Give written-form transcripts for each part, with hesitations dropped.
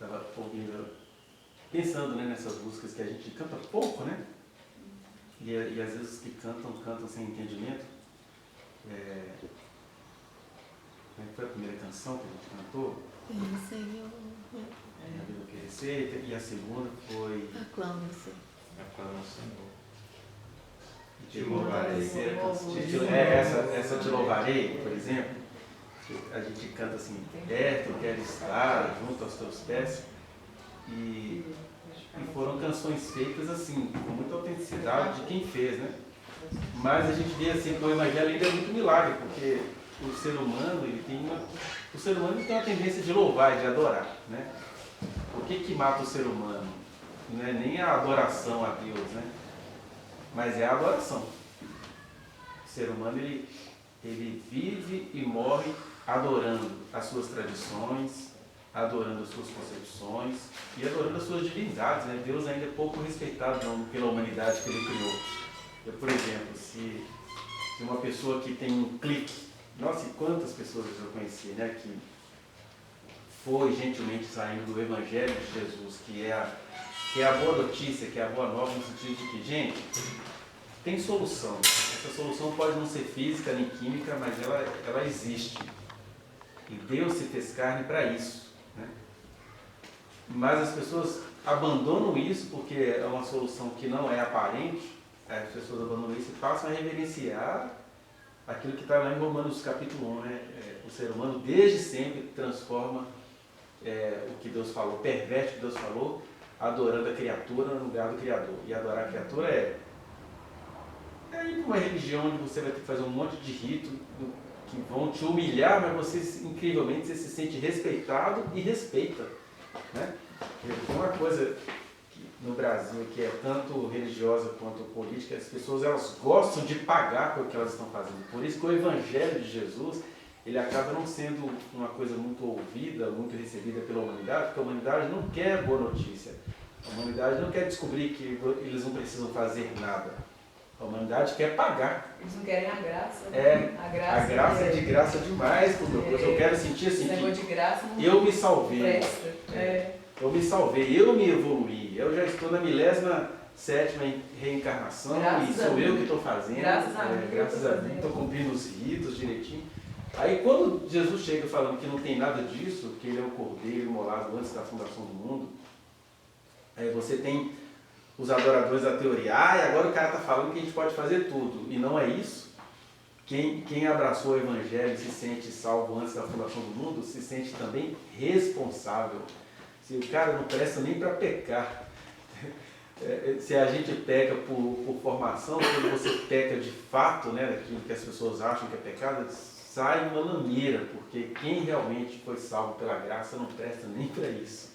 estava ouvindo, pensando, né, nessas músicas que a gente canta pouco, né? E às vezes os que cantam sem entendimento. Como foi a primeira canção que a gente cantou? Senhor. Na vida que receita. E a segunda foi... Aclama o Senhor. Aclama o Senhor. Te louvarei. Essa Te louvarei, por exemplo, a gente canta assim, perto, eu quero estar, junto aos teus pés. E foram canções feitas assim, com muita autenticidade de quem fez, né? Mas a gente vê assim que o Evangelho ainda é muito milagre, porque o ser humano ele tem uma tendência de louvar e de adorar, né? O que mata o ser humano? Não é nem a adoração a Deus, né? Mas é a adoração. O ser humano ele vive e morre adorando as suas tradições, adorando as suas concepções e adorando as suas divindades, né? Deus ainda é pouco respeitado pela humanidade que ele criou. Por exemplo, se uma pessoa que tem um clique, nossa, e quantas pessoas eu conheci, né, que foi gentilmente saindo do Evangelho de Jesus, que é a boa notícia, que é a boa nova, no sentido de que, gente, tem solução. Essa solução pode não ser física nem química, mas ela existe. E Deus se fez carne para isso, né? Mas as pessoas abandonam isso porque é uma solução que não é aparente. As pessoas abandonam isso e passam a reverenciar aquilo que está lá em Romanos capítulo 1, né? O ser humano desde sempre transforma o que Deus falou, perverte o que Deus falou, adorando a criatura no lugar do Criador. E adorar a criatura é ir para uma religião onde você vai ter que fazer um monte de rito que vão te humilhar, mas você, incrivelmente, você se sente respeitado e respeita, né? Tem uma coisa no Brasil que é tanto religiosa quanto política, as pessoas elas gostam de pagar pelo que elas estão fazendo. Por isso que o Evangelho de Jesus ele acaba não sendo uma coisa muito ouvida, muito recebida pela humanidade, porque a humanidade não quer boa notícia. A humanidade não quer descobrir que eles não precisam fazer nada. A humanidade quer pagar. Eles não querem a graça. A graça é de graça demais por meu Deus. Eu quero sentir assim que de graça não eu me salvei. Presta. Eu me salvei, eu me evoluí. Eu já estou na 27ª reencarnação e sou eu que estou fazendo. Graças a mim, estou cumprindo os ritos direitinho. Aí quando Jesus chega falando que não tem nada disso, que ele é o cordeiro imolado antes da fundação do mundo, aí você tem os adoradores da teoria, e agora o cara está falando que a gente pode fazer tudo, e não é isso. Quem abraçou o Evangelho e se sente salvo antes da fundação do mundo, se sente também responsável. Se o cara não presta nem para pecar, se a gente peca por formação, quando você peca de fato, né, daquilo que as pessoas acham que é pecado, sai uma lameira, porque quem realmente foi salvo pela graça não presta nem para isso.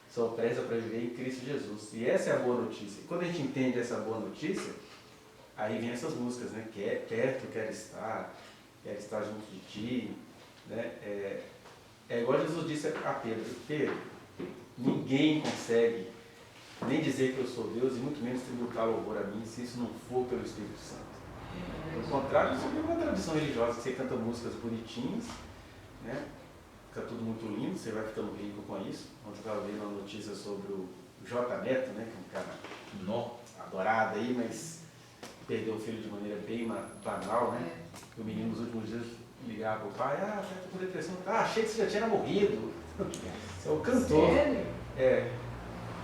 Só presta para viver em Cristo Jesus. E essa é a boa notícia. E quando a gente entende essa boa notícia, aí vem essas músicas, né? Perto eu quero estar junto de ti. Né? É igual Jesus disse a Pedro. Pedro, ninguém consegue nem dizer que eu sou Deus e muito menos tributar louvor a mim se isso não for pelo Espírito Santo. Pelo contrário, isso é uma tradição religiosa, que você canta músicas bonitinhas, né? Fica tudo muito lindo, você vai ficando rico com isso. Ontem eu estava vendo uma notícia sobre o J Neto, né? Que é um cara adorado aí, mas perdeu o filho de maneira bem banal, né? O menino nos últimos dias ligava para o pai, tá com depressão, achei que você já tinha morrido. Você é o cantor. Sério?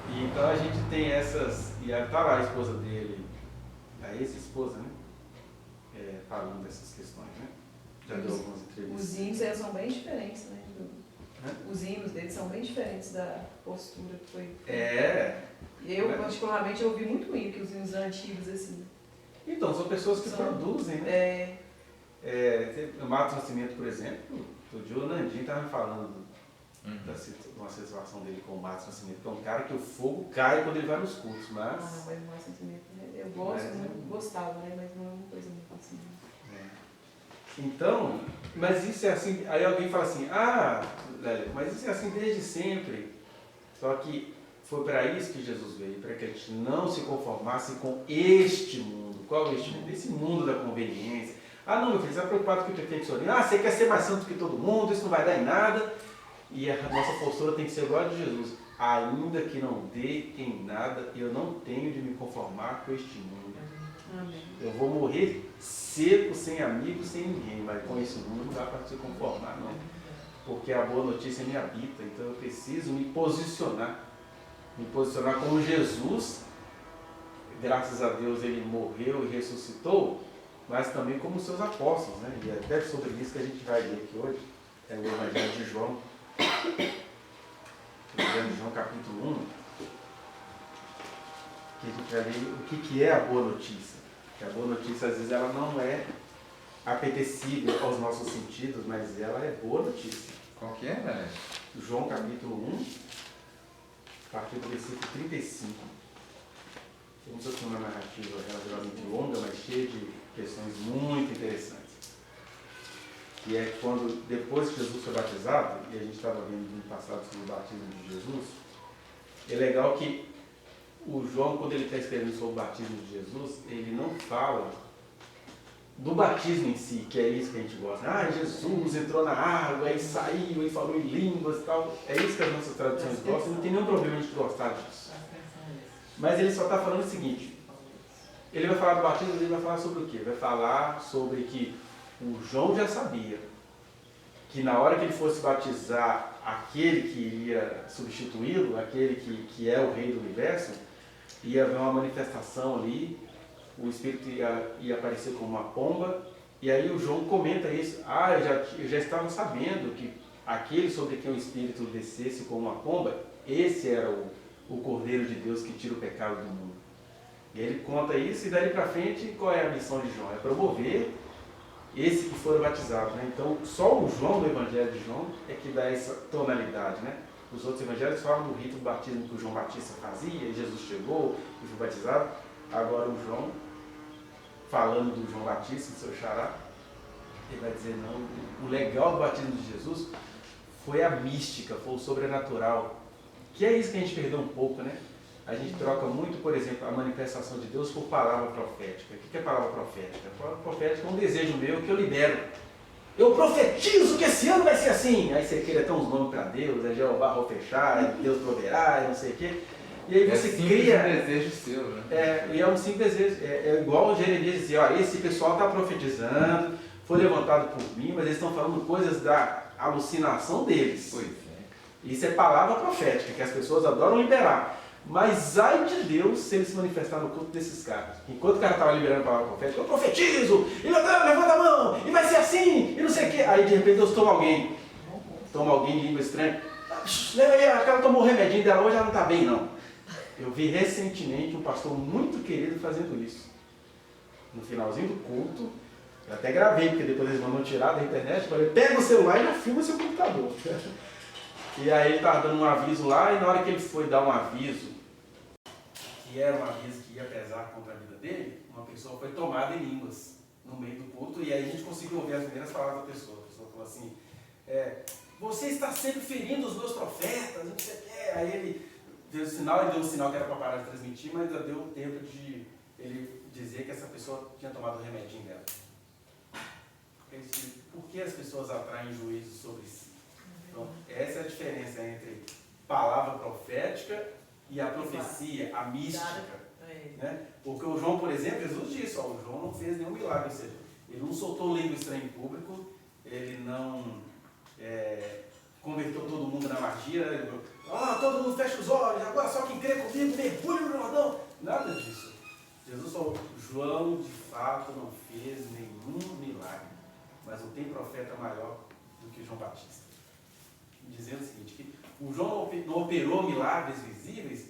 E então a gente tem essas, e está lá a esposa dele, a ex-esposa, né? Falando dessas questões, né? Já deu algumas entrevistas. Os hinos eles são bem diferentes, né? Os hinos deles são bem diferentes da postura que foi. Eu, particularmente, ouvi muito hino, que os hinos antigos, assim. Então, são pessoas que produzem, né? O Matos Nascimento, por exemplo, o Diogo Nandinho estava me falando de uma situação dele com o Matos Nascimento, que é um cara que o fogo cai quando ele vai nos cultos, mas... mas o Matos Nascimento, eu gostava, né? Mas não é uma coisa muito assim. Então, mas isso é assim, aí alguém fala assim, Lélia, mas isso é assim desde sempre. Só que foi para isso que Jesus veio, para que a gente não se conformasse com este mundo. Qual é este mundo? Esse mundo da conveniência. Não, meu filho, você está preocupado com o perfeccionismo. Você quer ser mais santo que todo mundo, isso não vai dar em nada. E a nossa postura tem que ser igual a de Jesus. Ainda que não dê em nada, eu não tenho de me conformar com este mundo. Amém. Eu vou morrer seco, sem amigos, sem ninguém, mas com esse mundo não dá para se conformar, não. Porque a boa notícia me habita, então eu preciso me posicionar como Jesus. Graças a Deus ele morreu e ressuscitou, mas também como seus apóstolos, né? E até sobre isso que a gente vai ler aqui hoje, é o Evangelho de João. Evangelho de João capítulo 1, que a gente vai ver o que é a boa notícia. Porque a boa notícia às vezes ela não é apetecível aos nossos sentidos, mas ela é boa notícia. Qual que é, velho? João capítulo 1, a partir do versículo 35. Vamos ter uma narrativa relativamente longa, mas cheia de questões muito interessantes. Que é quando, depois que Jesus foi batizado, e a gente estava vendo no passado sobre o batismo de Jesus, é legal que o João, quando ele está escrevendo sobre o batismo de Jesus, ele não fala do batismo em si, que é isso que a gente gosta. Ah, Jesus entrou na água, e saiu, e falou em línguas e tal. É isso que as nossas traduções gostam, não tem nenhum problema a gente gostar disso. Mas ele só está falando o seguinte, ele vai falar do batismo, ele vai falar sobre o quê? Vai falar sobre que o João já sabia que na hora que ele fosse batizar aquele que iria substituí-lo, aquele que é o rei do universo, ia haver uma manifestação ali, o Espírito ia aparecer como uma pomba, e aí o João comenta isso, eu já estava sabendo que aquele sobre quem o Espírito descesse como uma pomba, esse era o Cordeiro de Deus que tira o pecado do mundo. E ele conta isso, e daí para frente, qual é a missão de João? É promover esse que foram batizados, né? Então, só o João do Evangelho de João é que dá essa tonalidade, né? Os outros evangelhos falam do rito do batismo que o João Batista fazia, e Jesus chegou e foi batizado. Agora o João, falando do João Batista, seu xará, ele vai dizer, não, o legal do batismo de Jesus foi a mística, foi o sobrenatural, que é isso que a gente perdeu um pouco, né? A gente troca muito, por exemplo, a manifestação de Deus por palavra profética. O que é palavra profética? A palavra profética é um desejo meu que eu libero. Eu profetizo que esse ano vai ser assim. Aí você queira ter uns nomes para Deus, é Jeová vou fechar, Deus proverá, não sei o quê. E aí você cria... É um desejo seu, né? E é um simples desejo. É igual o Jeremias dizer, ó, esse pessoal está profetizando, foi levantado por mim, mas eles estão falando coisas da alucinação deles. Pois é. Isso é palavra profética, que as pessoas adoram liberar. Mas ai de Deus se ele se manifestar no culto desses caras. Enquanto o cara estava liberando a palavra profética, eu profetizo, e levanta a mão, e vai ser assim, e não sei o quê. Aí de repente Deus toma alguém de língua estranha. Leva aí, aquela tomou o remedinho dela, hoje ela não está bem não. Eu vi recentemente um pastor muito querido fazendo isso. No finalzinho do culto, eu até gravei, porque depois eles mandam tirar da internet, falei, pega o celular e já filma seu computador. E aí ele estava dando um aviso lá, e na hora que ele foi dar um aviso, que era um aviso que ia pesar contra a vida dele, uma pessoa foi tomada em línguas no meio do culto, e aí a gente conseguiu ouvir as primeiras palavras da pessoa. A pessoa falou assim, você está sempre ferindo os meus profetas, não sei o quê. Aí ele deu um sinal que era para parar de transmitir, mas ainda deu tempo de ele dizer que essa pessoa tinha tomado o remedinho dela. Por que as pessoas atraem juízo sobre si? Então, essa é a diferença entre palavra profética e a profecia, a mística. Né? Porque o João, por exemplo, Jesus disse, o João não fez nenhum milagre, ou seja, ele não soltou língua estranha em público, ele não converteu todo mundo na magia, todo mundo fecha os olhos, agora só quem crê comigo, mergulha no Jordão. Nada disso. Jesus falou, João de fato não fez nenhum milagre, mas não tem profeta maior do que João Batista. Dizendo o seguinte, que o João não operou milagres visíveis,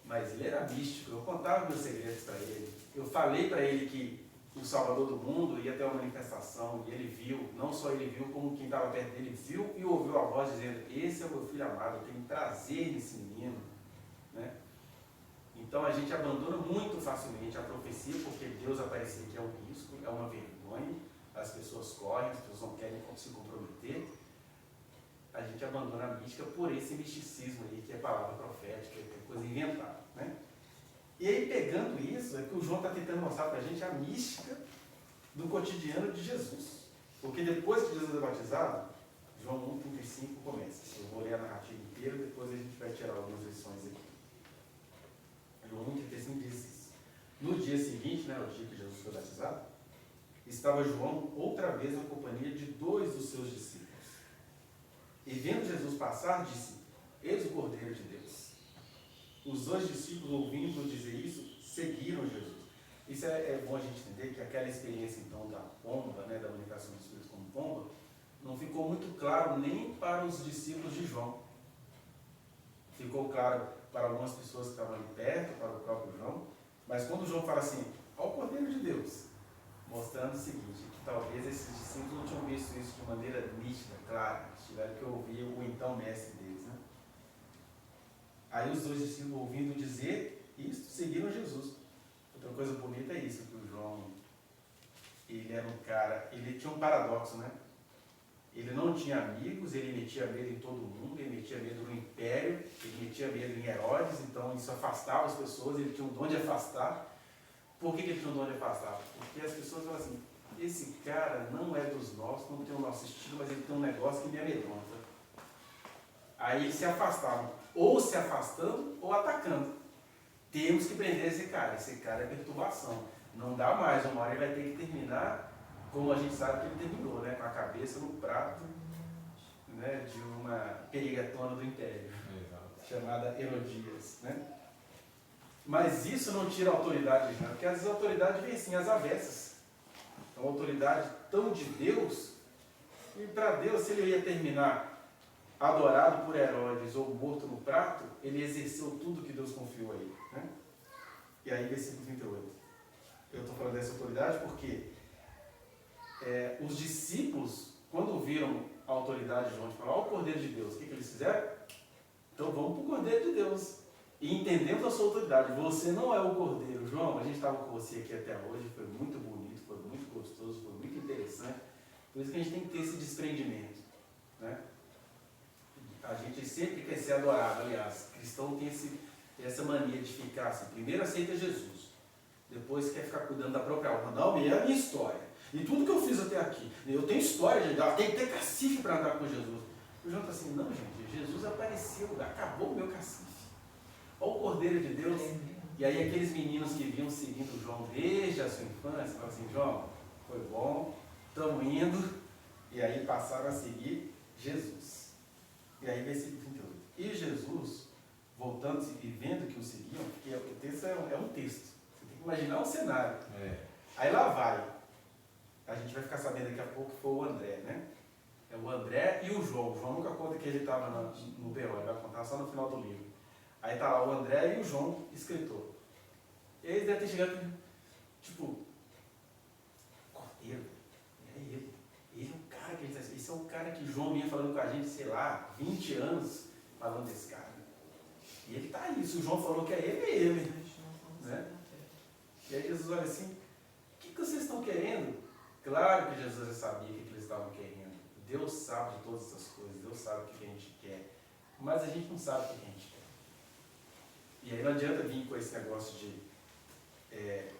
mas ele era místico. Eu contava meus segredos para ele. Eu falei para ele que o Salvador do mundo ia ter uma manifestação, e ele viu, não só ele viu, como quem estava perto dele viu e ouviu a voz dizendo, esse é o meu filho amado, eu tenho prazer nesse menino. Né? Então a gente abandona muito facilmente a profecia, porque Deus aparecer aqui é um risco, é uma vergonha, as pessoas correm, as pessoas não querem se comprometer. A gente abandona a mística por esse misticismo aí, que é palavra profética, que é coisa inventada. Né? E aí, pegando isso, é que o João está tentando mostrar para a gente a mística do cotidiano de Jesus. Porque depois que Jesus é batizado, João 1,35 começa. Eu vou ler a narrativa inteira, depois a gente vai tirar algumas lições aqui. João 1,35 diz isso. No dia seguinte, né, o dia que Jesus foi batizado, estava João outra vez na companhia de 2 dos seus discípulos. E vendo Jesus passar, disse: eis o Cordeiro de Deus. Os 2 discípulos, ouvindo dizer isso, seguiram Jesus. Isso é bom a gente entender que aquela experiência, então, da pomba, né, da manifestação dos Espíritos como pomba, não ficou muito claro nem para os discípulos de João. Ficou claro para algumas pessoas que estavam ali perto, para o próprio João. Mas quando João fala assim, ao Cordeiro de Deus, mostrando o seguinte, que talvez esses discípulos não tinham visto isso de maneira nítida, clara, tiveram que ouvir o então mestre deles, né? Aí os 2 discípulos, ouvindo dizer isso, seguiram Jesus. Outra coisa bonita é isso, que o João, ele era um cara, ele tinha um paradoxo, né? Ele não tinha amigos, ele metia medo em todo mundo, ele metia medo no império, ele metia medo em Herodes, então isso afastava as pessoas, ele tinha um dom de afastar. Por que ele tinha um dom de afastar? Porque as pessoas falam assim, esse cara não é dos nossos, não tem o nosso estilo, mas ele tem um negócio que me amedronta. Aí eles se afastavam, ou se afastando ou atacando. Temos que prender esse cara é perturbação. Não dá mais, uma hora ele vai ter que terminar como a gente sabe que ele terminou, né? Com a cabeça no prato, né? De uma perigatona do império, chamada Herodias, né? Mas isso não tira a autoridade, não, porque às vezes a autoridade vem assim, às avessas. É uma autoridade tão de Deus, e para Deus, se ele ia terminar adorado por Herodes ou morto no prato, ele exerceu tudo que Deus confiou a ele, né? E aí, versículo 38. Eu estou falando dessa autoridade porque os discípulos, quando viram a autoridade de João de falar, ó, o Cordeiro de Deus, o que eles fizeram? Então vamos para o Cordeiro de Deus. E entendemos a sua autoridade. Você não é o Cordeiro. João, a gente estava com você aqui até hoje, foi muito bonito, foi muito gostoso, foi muito interessante. Por isso que a gente tem que ter esse desprendimento, né? A gente sempre quer ser adorado. Aliás, cristão tem essa mania de ficar assim, primeiro aceita Jesus, depois quer ficar cuidando da própria alma. Não, é a minha história. E tudo que eu fiz até aqui, eu tenho história de andar, tem que ter cacife para andar com Jesus. O João está assim, não, gente, Jesus apareceu, acabou o meu cacife. Olha o Cordeiro de Deus. E aí aqueles meninos que vinham seguindo o João desde a sua infância, falaram assim, João, foi bom, estamos indo. E aí passaram a seguir Jesus. E aí versículo 38. E Jesus, voltando e vendo que o seguiam, porque o texto é um texto. Você tem que imaginar um cenário. Aí lá vai. A gente vai ficar sabendo daqui a pouco que foi o André, né? É o André e o João. O João nunca conta que ele estava no BO, ele vai contar só no final do livro. Aí tá lá o André e o João, escritor. E eles devem ter chegado, tipo, Cordeiro, é ele. Ele é o cara que ele está. Esse é o cara que João vinha falando com a gente, sei lá, 20 anos falando desse cara. E ele tá aí. Se o João falou que é ele, é ele. Né? E aí Jesus olha assim, o que vocês estão querendo? Claro que Jesus já sabia o que eles estavam querendo. Deus sabe de todas essas coisas, Deus sabe o que a gente quer. Mas a gente não sabe o que a gente quer. E aí não adianta vir com esse negócio de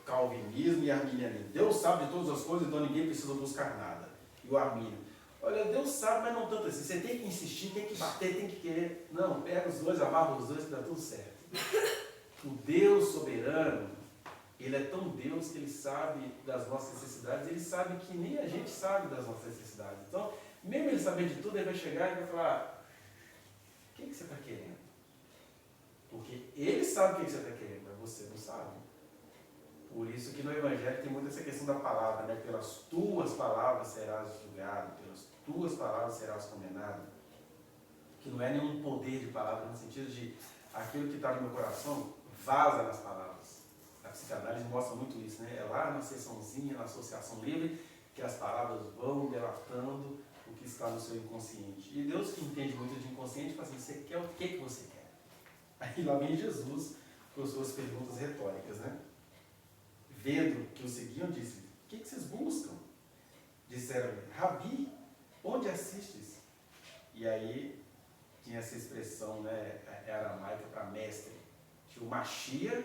calvinismo e arminianismo. Deus sabe de todas as coisas, então ninguém precisa buscar nada. E o armínio. Olha, Deus sabe, mas não tanto assim. Você tem que insistir, tem que bater, tem que querer. Não, pega os dois, amarra os dois que dá tudo certo. O Deus soberano, ele é tão Deus que ele sabe das nossas necessidades, ele sabe que nem a gente sabe das nossas necessidades. Então, mesmo ele sabendo de tudo, ele vai chegar e vai falar, o que você está querendo? Porque ele sabe o que você está querendo, mas você não sabe. Por isso que no Evangelho tem muito essa questão da palavra, né? Pelas tuas palavras serás julgado, pelas tuas palavras serás condenado. Que não é nenhum poder de palavra, no sentido de aquilo que está no meu coração vaza nas palavras. A psicanálise mostra muito isso, né? É lá na sessãozinha, na associação livre, que as palavras vão delatando o que está no seu inconsciente. E Deus, que entende muito de inconsciente, fala assim, você quer o que você quer? Aí lá vem Jesus com as suas perguntas retóricas, né? Vendo que o seguiam, disse, o que vocês buscam? Disseram-lhe, Rabi, onde assistes? E aí tinha essa expressão, né, aramaica para mestre. Tinha o Machia,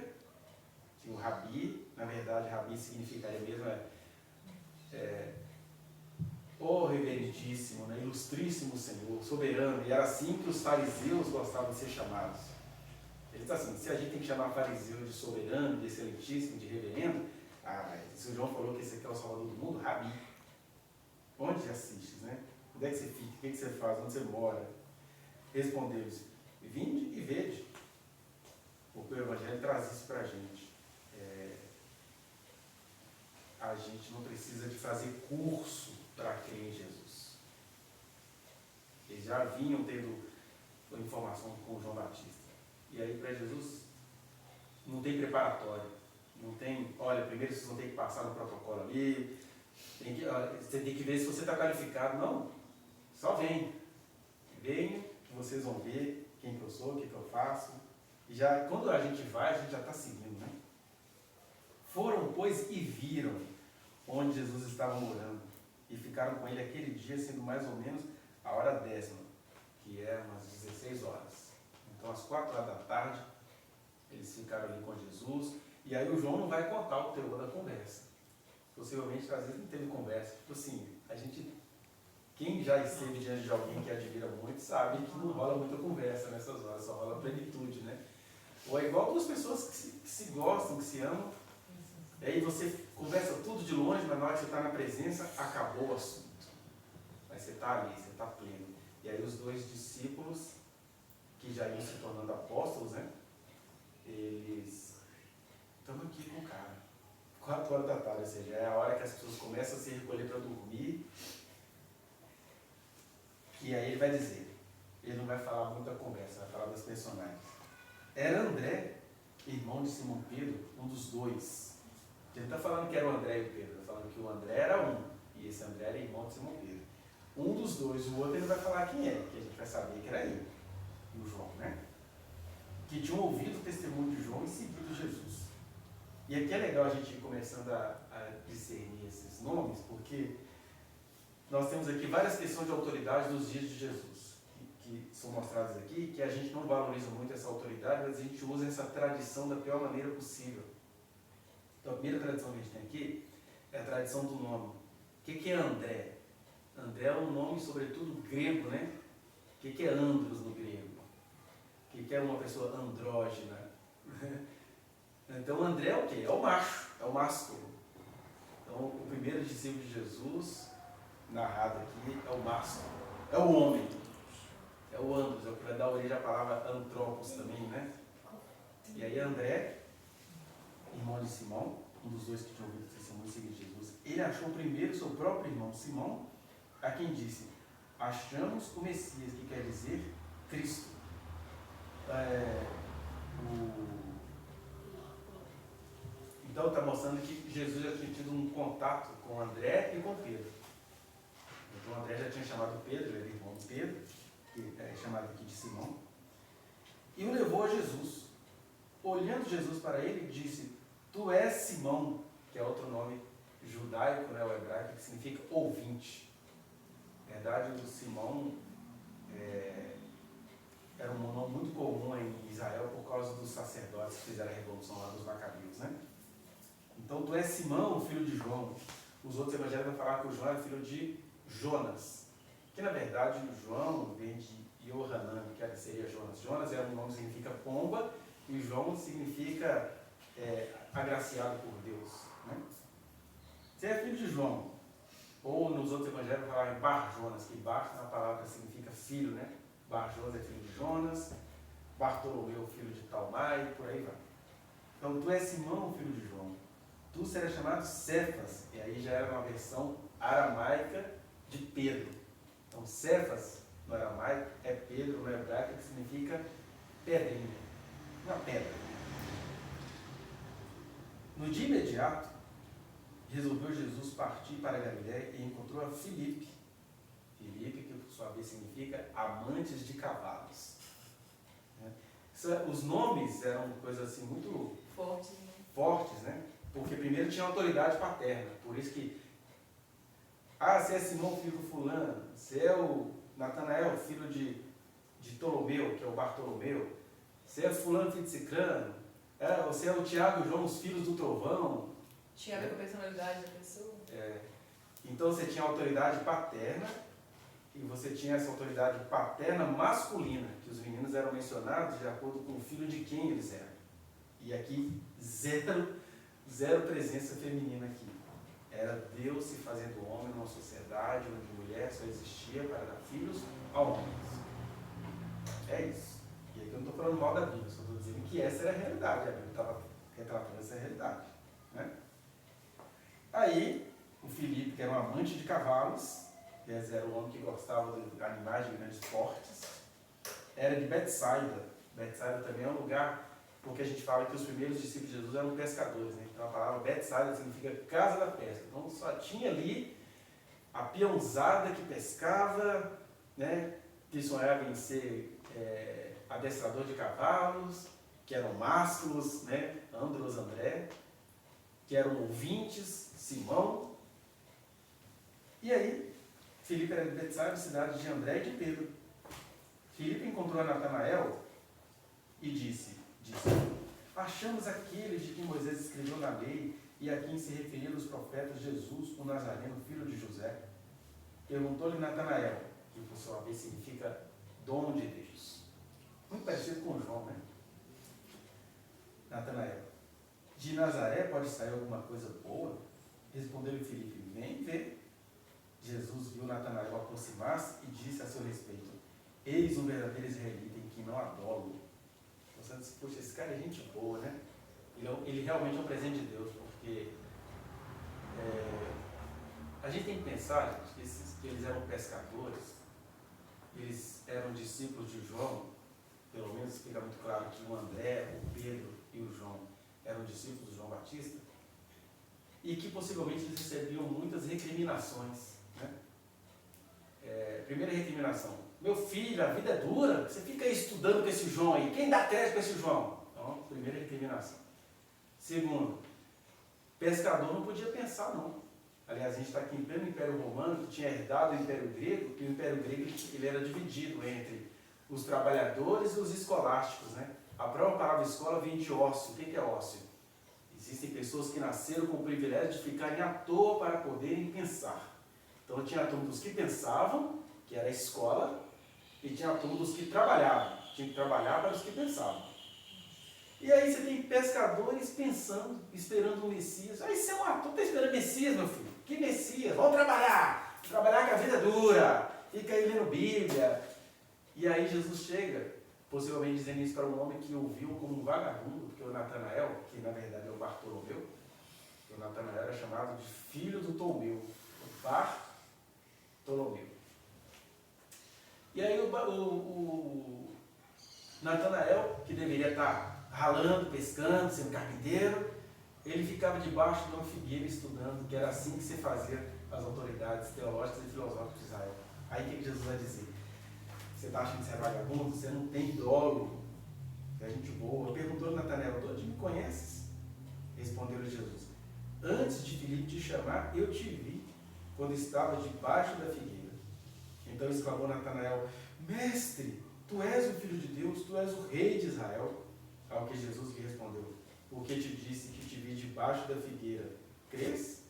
tinha o Rabi, na verdade Rabi significaria mesmo ó reverendíssimo, né, ilustríssimo Senhor, soberano, e era assim que os fariseus gostavam de ser chamados. Ele está assim, se a gente tem que chamar fariseu de soberano, de excelentíssimo, de reverendo, se o João falou que esse aqui é o Salvador do mundo, Rabi. Onde assistes, né? Onde é que você fica? O que você faz? Onde você mora? Respondeu-lhes, vinde e vede. Porque o Evangelho traz isso para a gente. A gente não precisa de fazer curso para crer em Jesus. Eles já vinham tendo informação com João Batista. E aí para Jesus não tem preparatório. Não tem, olha, primeiro vocês vão ter que passar no protocolo ali. Você tem que ver se você está qualificado. Não, só vem. Venham que vocês vão ver quem que eu sou, o que eu faço. E já, quando a gente vai, a gente já está seguindo, né? Foram, pois, e viram onde Jesus estava morando. E ficaram com ele aquele dia, sendo mais ou menos a hora 10ª, que é umas 16 horas. Então, às 4 horas da tarde, eles ficaram ali com Jesus. E aí o João não vai contar o teor da conversa. Possivelmente, às vezes, não teve conversa. Tipo assim, quem já esteve diante de alguém que admira muito, sabe que não rola muita conversa nessas horas, só rola plenitude, né? Ou é igual duas pessoas que se gostam, que se amam, e aí você conversa tudo de longe, mas na hora que você está na presença, acabou o assunto. Aí você está ali, você está pleno. E aí os dois discípulos, que já iam se tornando apóstolos, né? Eles estamos aqui com o cara. 4 horas da tarde, ou seja, é a hora que as pessoas começam a se recolher para dormir. E aí ele vai dizer, ele não vai falar muita conversa, vai falar das personagens. Era André, irmão de Simão Pedro, um dos dois. Ele não está falando que era o André e o Pedro, está falando que o André era um, e esse André era irmão de Simão Pedro. Um dos dois, o outro ele vai falar quem é, que a gente vai saber que era ele, o João, né? Que tinham ouvido o testemunho de João e seguido Jesus. E aqui é legal a gente ir começando a discernir esses nomes, porque nós temos aqui várias questões de autoridade dos dias de Jesus, que são mostradas aqui, que a gente não valoriza muito essa autoridade, mas a gente usa essa tradição da pior maneira possível. Então a primeira tradição que a gente tem aqui é a tradição do nome. O que é André? André é um nome, sobretudo, grego, né? O que é Andros no grego? O que é uma pessoa andrógena? Então André é o quê? É o macho, é o másculo. Então o primeiro discípulo de Jesus, narrado aqui, é o másculo, é o homem, é o Andros, é o que vai dar origem à palavra antropos também, né? E aí André, irmão de Simão, um dos dois que tinha ouvido o testemunho e seguido Jesus, ele achou primeiro seu próprio irmão Simão, a quem disse, achamos o Messias, que quer dizer Cristo. Então está mostrando que Jesus já tinha tido um contato com André e com Pedro. Então André já tinha chamado Pedro, ele era irmão de Pedro, que é chamado aqui de Simão, e o levou a Jesus. Olhando Jesus para ele, disse, tu és Simão, que é outro nome judaico, né, o hebraico, que significa ouvinte. Na verdade, o Simão era um nome muito comum em Israel por causa dos sacerdotes que fizeram a revolução lá dos Macabeus, né? Então, tu és Simão, filho de João. Os outros evangelhos vão falar que o João era filho de Jonas. Que, na verdade, o João vem de Yohanan, que seria Jonas. Jonas é um nome que significa pomba, e João significa agraciado por Deus. Né? Você é filho de João. Ou nos outros evangelhos vão falar em Bar Jonas, que Bar na palavra significa filho, né? Bar Jonas é filho de Jonas, Bartolomeu, filho de Talmai, e por aí vai. Então, tu és Simão, filho de João. Tu serás chamado Cefas, e aí já era uma versão aramaica de Pedro. Então, Cefas, no aramaico, é Pedro, no hebraico, que significa pedrinha, uma pedra. No dia imediato, resolveu Jesus partir para a Galiléia e encontrou a Filipe. Filipe, que por sua vez significa amantes de cavalos. Os nomes eram coisas assim muito fortes, né? Porque primeiro tinha autoridade paterna, por isso que você é Simão, filho do fulano, você é o Natanael, filho de Ptolomeu, que é o Bartolomeu, você é fulano, filho de Cicrano, você é o Tiago e o João, os filhos do trovão. Tinha a ver com a personalidade da pessoa? Então você tinha autoridade paterna e você tinha essa autoridade paterna masculina, que os meninos eram mencionados de acordo com o filho de quem eles eram. E aqui, zero presença feminina aqui. Era Deus se fazendo homem numa sociedade onde mulher só existia para dar filhos a homens. É isso. E aqui eu não estou falando mal da Bíblia, só estou dizendo que essa era a realidade. A Bíblia estava retratando essa realidade. Né? Aí, o Filipe, que era um amante de cavalos, era um homem que gostava de animais de grandes portes, era de Betsaida. Betsaida também é um lugar, porque a gente fala que os primeiros discípulos de Jesus eram pescadores, né? Então a palavra Betsaida significa casa da pesca. Então só tinha ali a peãozada que pescava, né? Que sonhava em ser adestrador de cavalos, que eram másculos, né? Andros, André, que eram ouvintes, Simão. E aí, Filipe era de Betsaida, cidade de André e de Pedro. Filipe encontrou Natanael e disse: achamos aquele de que Moisés escreveu na lei e a quem se referiram os profetas, Jesus, o Nazareno, filho de José. Perguntou-lhe Natanael, que por sua vez significa dom de Deus. Muito parecido com João, né? Natanael: de Nazaré pode sair alguma coisa boa? Respondeu-lhe Filipe: vem ver. Jesus viu Natanael aproximar-se e disse a seu respeito: eis um verdadeiro israelita em que não há dolo. Você disse: poxa, esse cara é gente boa, né? Ele realmente é um presente de Deus, porque a gente tem que pensar, gente, que eles eram pescadores, eles eram discípulos de João, pelo menos fica muito claro que o André, o Pedro e o João eram discípulos de João Batista, e que possivelmente eles recebiam muitas recriminações. Né? Primeira recriminação: meu filho, a vida é dura, você fica aí estudando com esse João aí, quem dá crédito para esse João? Então, primeira recriminação. Segundo, pescador não podia pensar não. Aliás, a gente está aqui em pleno Império Romano, que tinha herdado o Império Grego, e o Império Grego ele era dividido entre os trabalhadores e os escolásticos. Né? A própria palavra escola vem de ócio. O que é ócio? Existem pessoas que nasceram com o privilégio de ficarem à toa para poderem pensar. Então tinha a turma dos que pensavam, que era a escola, e tinha a turma dos que trabalhavam. Tinha que trabalhar para os que pensavam. E aí você tem pescadores pensando, esperando o Messias. Aí você é um ator, está esperando o Messias, meu filho. Que Messias? Vamos trabalhar! Trabalhar que a vida é dura. Fica aí lendo Bíblia. E aí Jesus chega, possivelmente dizendo isso para um homem que o viu como um vagabundo, porque o Natanael, que na verdade é o Bartolomeu, o Natanael era chamado de filho do Ptolomeu, o Bartolomeu. E aí o Natanael, que deveria estar ralando, pescando, sendo carpinteiro, ele ficava debaixo de uma figueira estudando, que era assim que se fazia as autoridades teológicas e filosóficas de Israel. Aí o que Jesus vai dizer? Você está achando que você é vagabundo? Você não tem dolo? É gente boa. Perguntou a Natanael: tu me conheces? Respondeu-lhe Jesus: antes de Filipe te chamar, eu te vi, quando estava debaixo da figueira. Então exclamou Natanael: mestre, tu és o Filho de Deus, tu és o Rei de Israel. Ao que Jesus lhe respondeu: porque te disse que te vi debaixo da figueira, crês?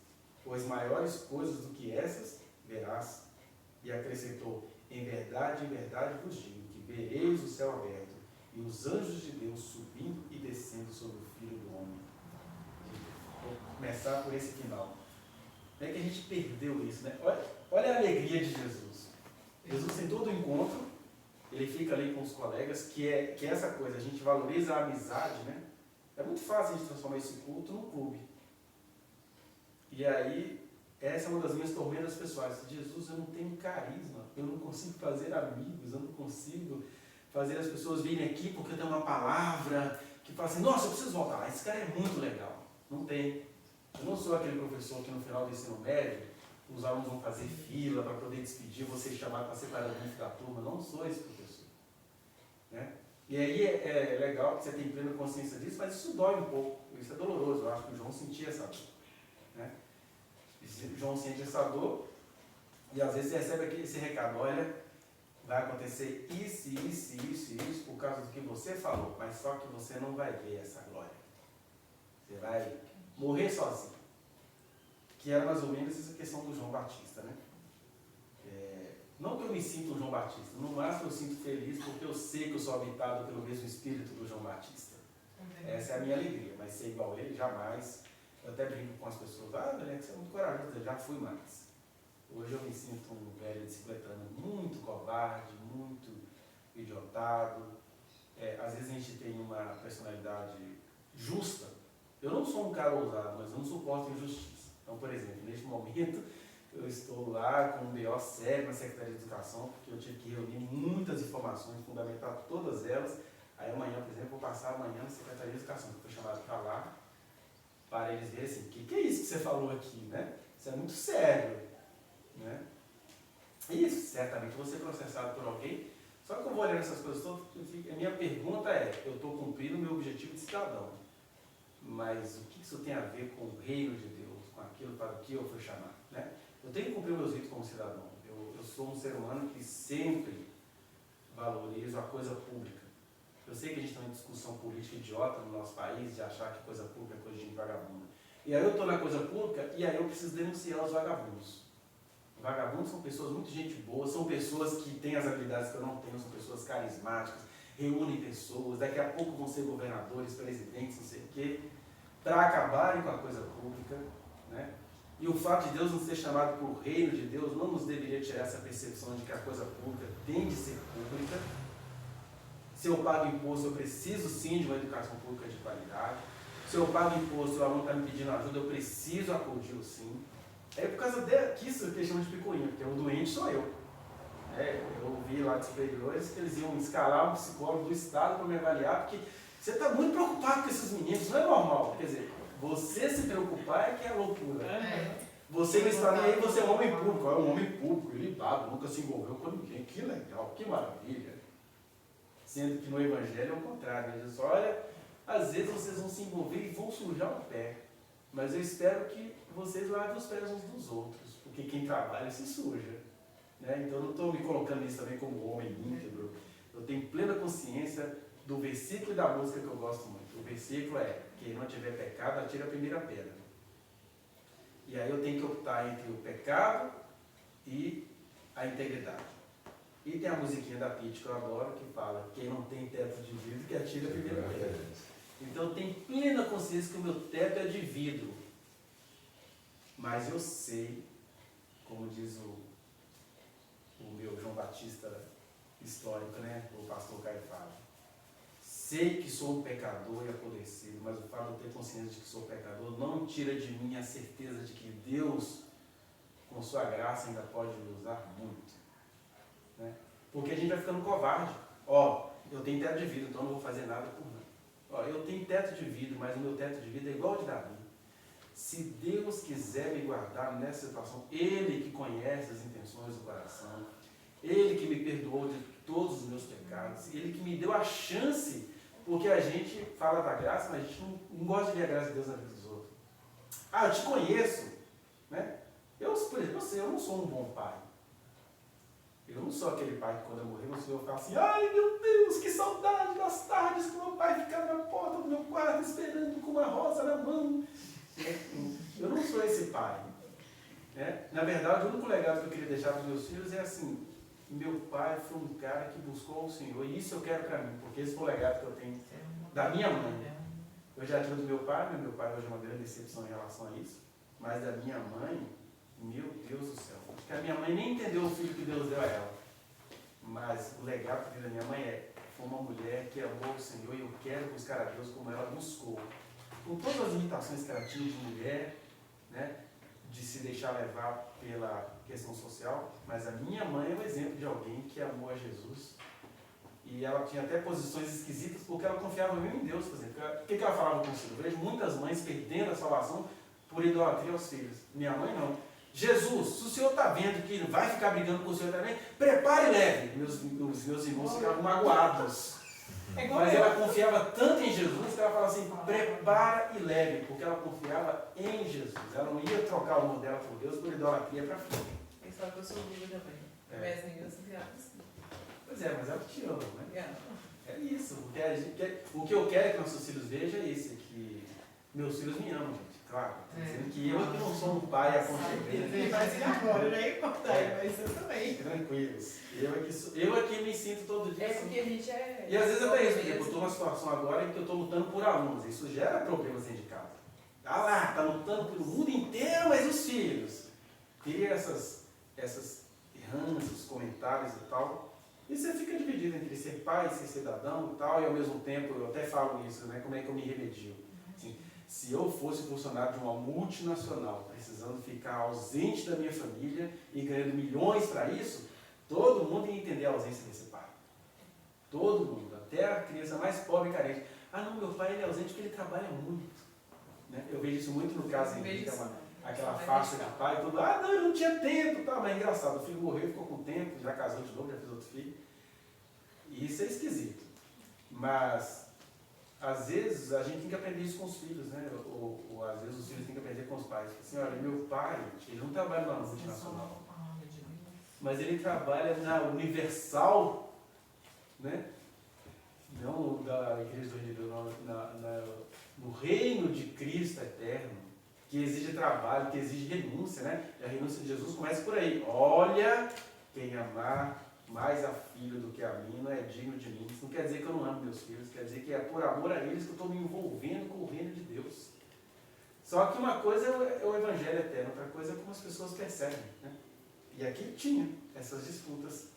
Pois maiores coisas do que essas verás. E acrescentou: em verdade vos digo, que vereis o céu aberto, e os anjos de Deus subindo e descendo sobre o Filho do Homem. Vou começar por esse final. Como é que a gente perdeu isso, né? Olha a alegria de Jesus. Jesus tem todo o encontro, ele fica ali com os colegas, que é essa coisa, a gente valoriza a amizade, né? É muito fácil a gente transformar esse culto num clube. E aí, essa é uma das minhas tormentas pessoais. Jesus, eu não tenho carisma, eu não consigo fazer amigos, eu não consigo fazer as pessoas virem aqui porque tem uma palavra que fala assim: nossa, eu preciso voltar lá, esse cara é muito legal. Não tem. Eu não sou aquele professor que no final do ensino médio os alunos vão fazer fila para poder despedir, você chamar para separar dentro da turma. Não sou esse professor. Né? E aí é legal que você tem plena consciência disso, mas isso dói um pouco. Isso é doloroso. Eu acho que o João sentia essa dor. Né? João sente essa dor e às vezes você recebe esse recado: olha, vai acontecer isso por causa do que você falou, mas só que você não vai ver essa glória. Você vai morrer sozinho. que era mais ou menos essa questão do João Batista, né? Não que eu me sinta um João Batista, no máximo eu sinto feliz porque eu sei que eu sou habitado pelo mesmo espírito do João Batista. Essa é a minha alegria, mas ser igual a ele, jamais. Eu até brinco com as pessoas, Alex, você é muito corajoso, eu já fui mais. Hoje eu me sinto um velho bicicletano muito covarde, muito idiotado. Às vezes a gente tem uma personalidade justa. Eu não sou um cara ousado, mas eu não suporto injustiça. Então, por exemplo, neste momento, eu estou lá com um BO sério na Secretaria de Educação, porque eu tive que reunir muitas informações, fundamentar todas elas. Aí amanhã, por exemplo, eu vou passar amanhã na Secretaria de Educação, que foi chamado para lá, para eles verem assim, o que é isso que você falou aqui, né? Isso é muito sério, né? Isso, certamente vou ser processado por alguém. Só que eu vou olhando essas coisas todas, a minha pergunta é, eu estou cumprindo o meu objetivo de cidadão, mas o que isso tem a ver com o reino de Deus, com aquilo para o que eu fui chamado, né? Eu tenho que cumprir meus ritos como cidadão. Eu sou um ser humano que sempre valorizo a coisa pública. Eu sei que a gente tem uma discussão política idiota no nosso país, de achar que coisa pública é coisa de vagabundo. E aí eu estou na coisa pública e aí eu preciso denunciar os vagabundos. Vagabundos são pessoas muito gente boa, são pessoas que têm as habilidades que eu não tenho, são pessoas carismáticas, reúnem pessoas, daqui a pouco vão ser governadores, presidentes, não sei o quê, para acabarem com a coisa pública, né? E o fato de Deus não ser chamado para o reino de Deus não nos deveria tirar essa percepção de que a coisa pública tem de ser pública. Se eu pago imposto, eu preciso sim de uma educação pública de qualidade. Se eu pago imposto e o aluno está me pedindo ajuda, eu preciso acudir sim. É por causa disso que eles chamam de picuinha, porque o doente sou eu. Eu vi lá de superiores que eles iam escalar um psicólogo do Estado para me avaliar, porque você está muito preocupado com esses meninos, não é normal. Quer dizer, você se preocupar é que é loucura. Você não está nem aí, você é um homem público. É um homem público, ilibado, nunca se envolveu com ninguém. Que legal, que maravilha. Sendo que no Evangelho é o contrário. Ele diz, olha, às vezes vocês vão se envolver e vão sujar o pé. Mas eu espero que vocês lavem os pés uns dos outros. Porque quem trabalha se suja. Né? Então eu não estou me colocando nisso também como homem íntegro. Eu tenho plena consciência do versículo e da música que eu gosto muito. O versículo é, quem não tiver pecado, atira a primeira pedra. E aí eu tenho que optar entre o pecado e a integridade. E tem a musiquinha da Pitty que eu adoro, que fala, quem não tem teto de vidro, que atira a primeira pedra. Então eu tenho plena consciência que o meu teto é de vidro. Mas eu sei, como diz o meu João Batista histórico, né? O pastor Caio fala, sei que sou um pecador e apodrecido, mas o fato de eu ter consciência de que sou pecador não tira de mim a certeza de que Deus, com sua graça, ainda pode me usar muito. Né? Porque a gente vai ficando covarde. Eu tenho teto de vidro, então não vou fazer nada por mim. Eu tenho teto de vidro, mas o meu teto de vidro é igual ao de Davi. Se Deus quiser me guardar nessa situação, Ele que conhece as intenções do coração, Ele que me perdoou de todos os meus pecados, Ele que me deu a chance, porque a gente fala da graça, mas a gente não gosta de ver a graça de Deus na vida dos outros. Eu te conheço, né? Por exemplo, eu não sou um bom pai. Eu não sou aquele pai que quando eu morrer, você vai ficar assim, ai meu Deus, que saudade das tardes que meu pai ficava na porta do meu quarto esperando com uma rosa na mão. Eu não sou esse pai. Né? Na verdade, o único legado que eu queria deixar para os meus filhos é assim, meu pai foi um cara que buscou o Senhor, e isso eu quero para mim, porque esse foi o legado que eu tenho da minha mãe. Eu já tive do meu pai hoje é uma grande decepção em relação a isso, mas da minha mãe, meu Deus do céu, acho que a minha mãe nem entendeu o filho que Deus deu a ela, mas o legado que eu tenho da minha mãe foi uma mulher que amou o Senhor, e eu quero buscar a Deus como ela buscou, com todas as limitações que ela tinha de mulher, né? De se deixar levar pela questão social, mas a minha mãe é um exemplo de alguém que amou a Jesus, e ela tinha até posições esquisitas porque ela confiava mesmo em Deus. Por exemplo, o que ela falava com o filho? Eu vejo muitas mães perdendo a salvação por idolatria aos filhos. Minha mãe não. Jesus, se o senhor está vendo que vai ficar brigando com o senhor também, prepare e leve. Os meus irmãos ficavam magoados. Mas ela confiava tanto em Jesus que ela falava assim, prepara e leve, porque ela confiava em Jesus. Ela não ia trocar o amor dela por Deus por idolatria para frente. Ele sabe que eu sou viva também. Mas ninguém se criava assim. Pois é, mas ela te ama, né? É isso. O que eu quero que nossos filhos vejam é isso, que Meus filhos me amam, gente, claro. Dizendo que eu que não sou um pai aconchegante. Mas e agora, né? É importante, mas eu também. Tranquilos. Eu é que me sinto todo dia É assim. porque a gente é. E às vezes até isso, eu estou numa situação agora em que eu estou lutando por alunos. Isso gera problemas dentro de casa. Ah lá, está lutando pelo mundo inteiro, mas os filhos. Cria essas ranços, comentários e tal. E você fica dividido entre ser pai, ser cidadão e tal, e ao mesmo tempo, eu até falo isso, né? Como é que eu me remedio? Assim, se eu fosse funcionário de uma multinacional, precisando ficar ausente da minha família e ganhando milhões para isso, todo mundo ia entender a ausência desse pai. Todo mundo, até a criança mais pobre e carente. Ah não, meu pai ele é ausente porque ele trabalha muito. Né? Eu vejo isso muito no caso Henrique, aquela farsa de pai, todo, ah não, eu não tinha tempo, tá, mas é engraçado, o filho morreu, ficou com tempo, já casou de novo, já fez outro filho. E isso é esquisito. Mas às vezes a gente tem que aprender isso com os filhos, né? Ou às vezes os filhos têm que aprender com os pais. Assim, olha, meu pai, ele não trabalha na multinacional, mas ele trabalha na Universal, né? Não da Igreja do Reino de Deus, no reino de Cristo eterno, que exige trabalho, que exige renúncia, né? E a renúncia de Jesus começa por aí. Olha, quem amar mais a filho do que a mim não é digno de mim. Isso não quer dizer que eu não amo meus filhos, quer dizer que é por amor a eles que eu estou me envolvendo com o reino de Deus. Só que uma coisa é o evangelho eterno, outra coisa é como as pessoas percebem, né? E aqui tinha essas disputas.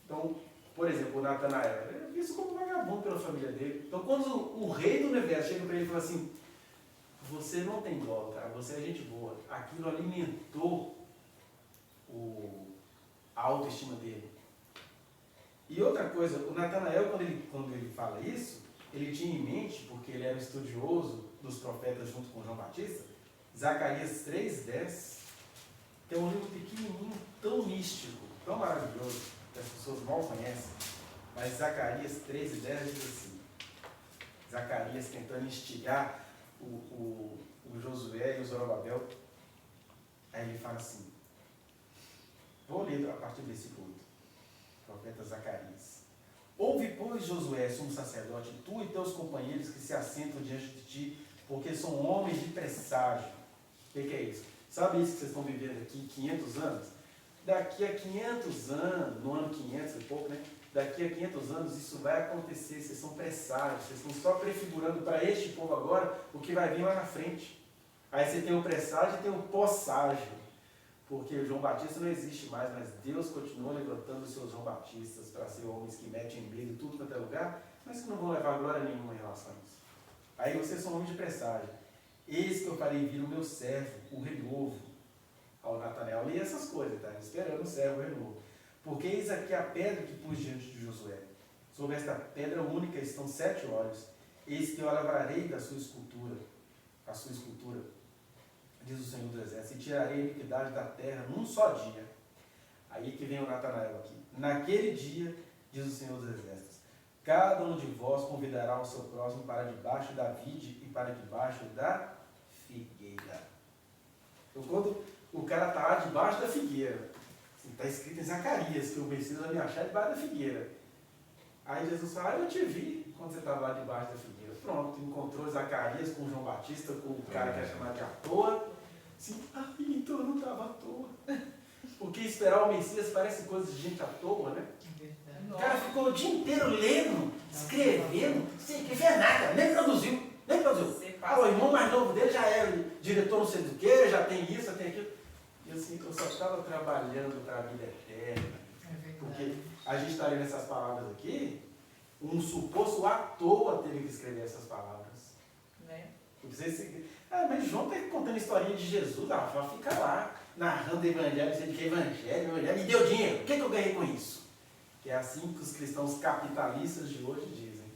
Então, por exemplo, o Natanael é visto como vagabundo pela família dele. Então, quando o rei do universo chega para ele e fala assim, você não tem dó, cara, você é gente boa. Aquilo alimentou a autoestima dele. E outra coisa, o Natanael, quando ele fala isso, ele tinha em mente, porque ele era estudioso dos profetas junto com João Batista, Zacarias 3,10, que é um livro pequenininho, tão místico, tão maravilhoso, que as pessoas mal conhecem. Mas Zacarias 3,10 diz assim, Zacarias tentando instigar o Josué e o Zorobabel, aí ele fala assim, vou ler a partir do versículo 8, profeta Zacarias. Ouve, pois, Josué, sumo sacerdote, tu e teus companheiros que se assentam diante de ti, porque são homens de presságio. O que é isso? Sabe isso que vocês estão vivendo aqui, 500 anos? Daqui a 500 anos, no ano 500 e pouco, né? Daqui a 500 anos isso vai acontecer, vocês são presságios, vocês estão só prefigurando para este povo agora o que vai vir lá na frente. Aí você tem o presságio e tem o pós-ságio. Porque o João Batista não existe mais, mas Deus continua levantando os seus João Batistas para ser homens que metem medo em tudo quanto é lugar, mas que não vão levar glória nenhuma em relação a isso. Aí vocês são homens de presságio. Eis que eu farei vir o meu servo, o renovo, ao Natanael. E essas coisas, tá? Esperando o servo, o renovo. Porque eis aqui a pedra que pus diante de Josué. Sobre esta pedra única estão 7 olhos. Eis que eu a lavrarei da sua escultura. A sua escultura, diz o Senhor dos Exércitos, e tirarei a iniquidade da terra num só dia. Aí que vem o Natanael aqui. Naquele dia, diz o Senhor dos Exércitos, cada um de vós convidará o seu próximo para debaixo da vide e para debaixo da figueira. Então, quando o cara está lá debaixo da figueira, está escrito em Zacarias que o Messias vai me achar debaixo da figueira. Aí Jesus fala, eu te vi quando você estava lá debaixo da figueira. Pronto, encontrou Zacarias com João Batista, com o cara que é chamado de à toa. Assim, então eu não estava à toa. Porque esperar o Messias parece coisa de gente à toa, né? O cara ficou o dia inteiro lendo, escrevendo, sem escrever nada, nem produziu. O irmão mais novo dele já é diretor não sei do que, já tem isso, já tem aquilo. E assim, eu só estava trabalhando para a vida eterna. Porque a gente está lendo essas palavras aqui, um suposto à toa teve que escrever essas palavras. Né? Mas João está contando a historinha de Jesus, fica lá, narrando o evangelho, dizendo que evangelho, me deu dinheiro, o que eu ganhei com isso? Que é assim que os cristãos capitalistas de hoje dizem.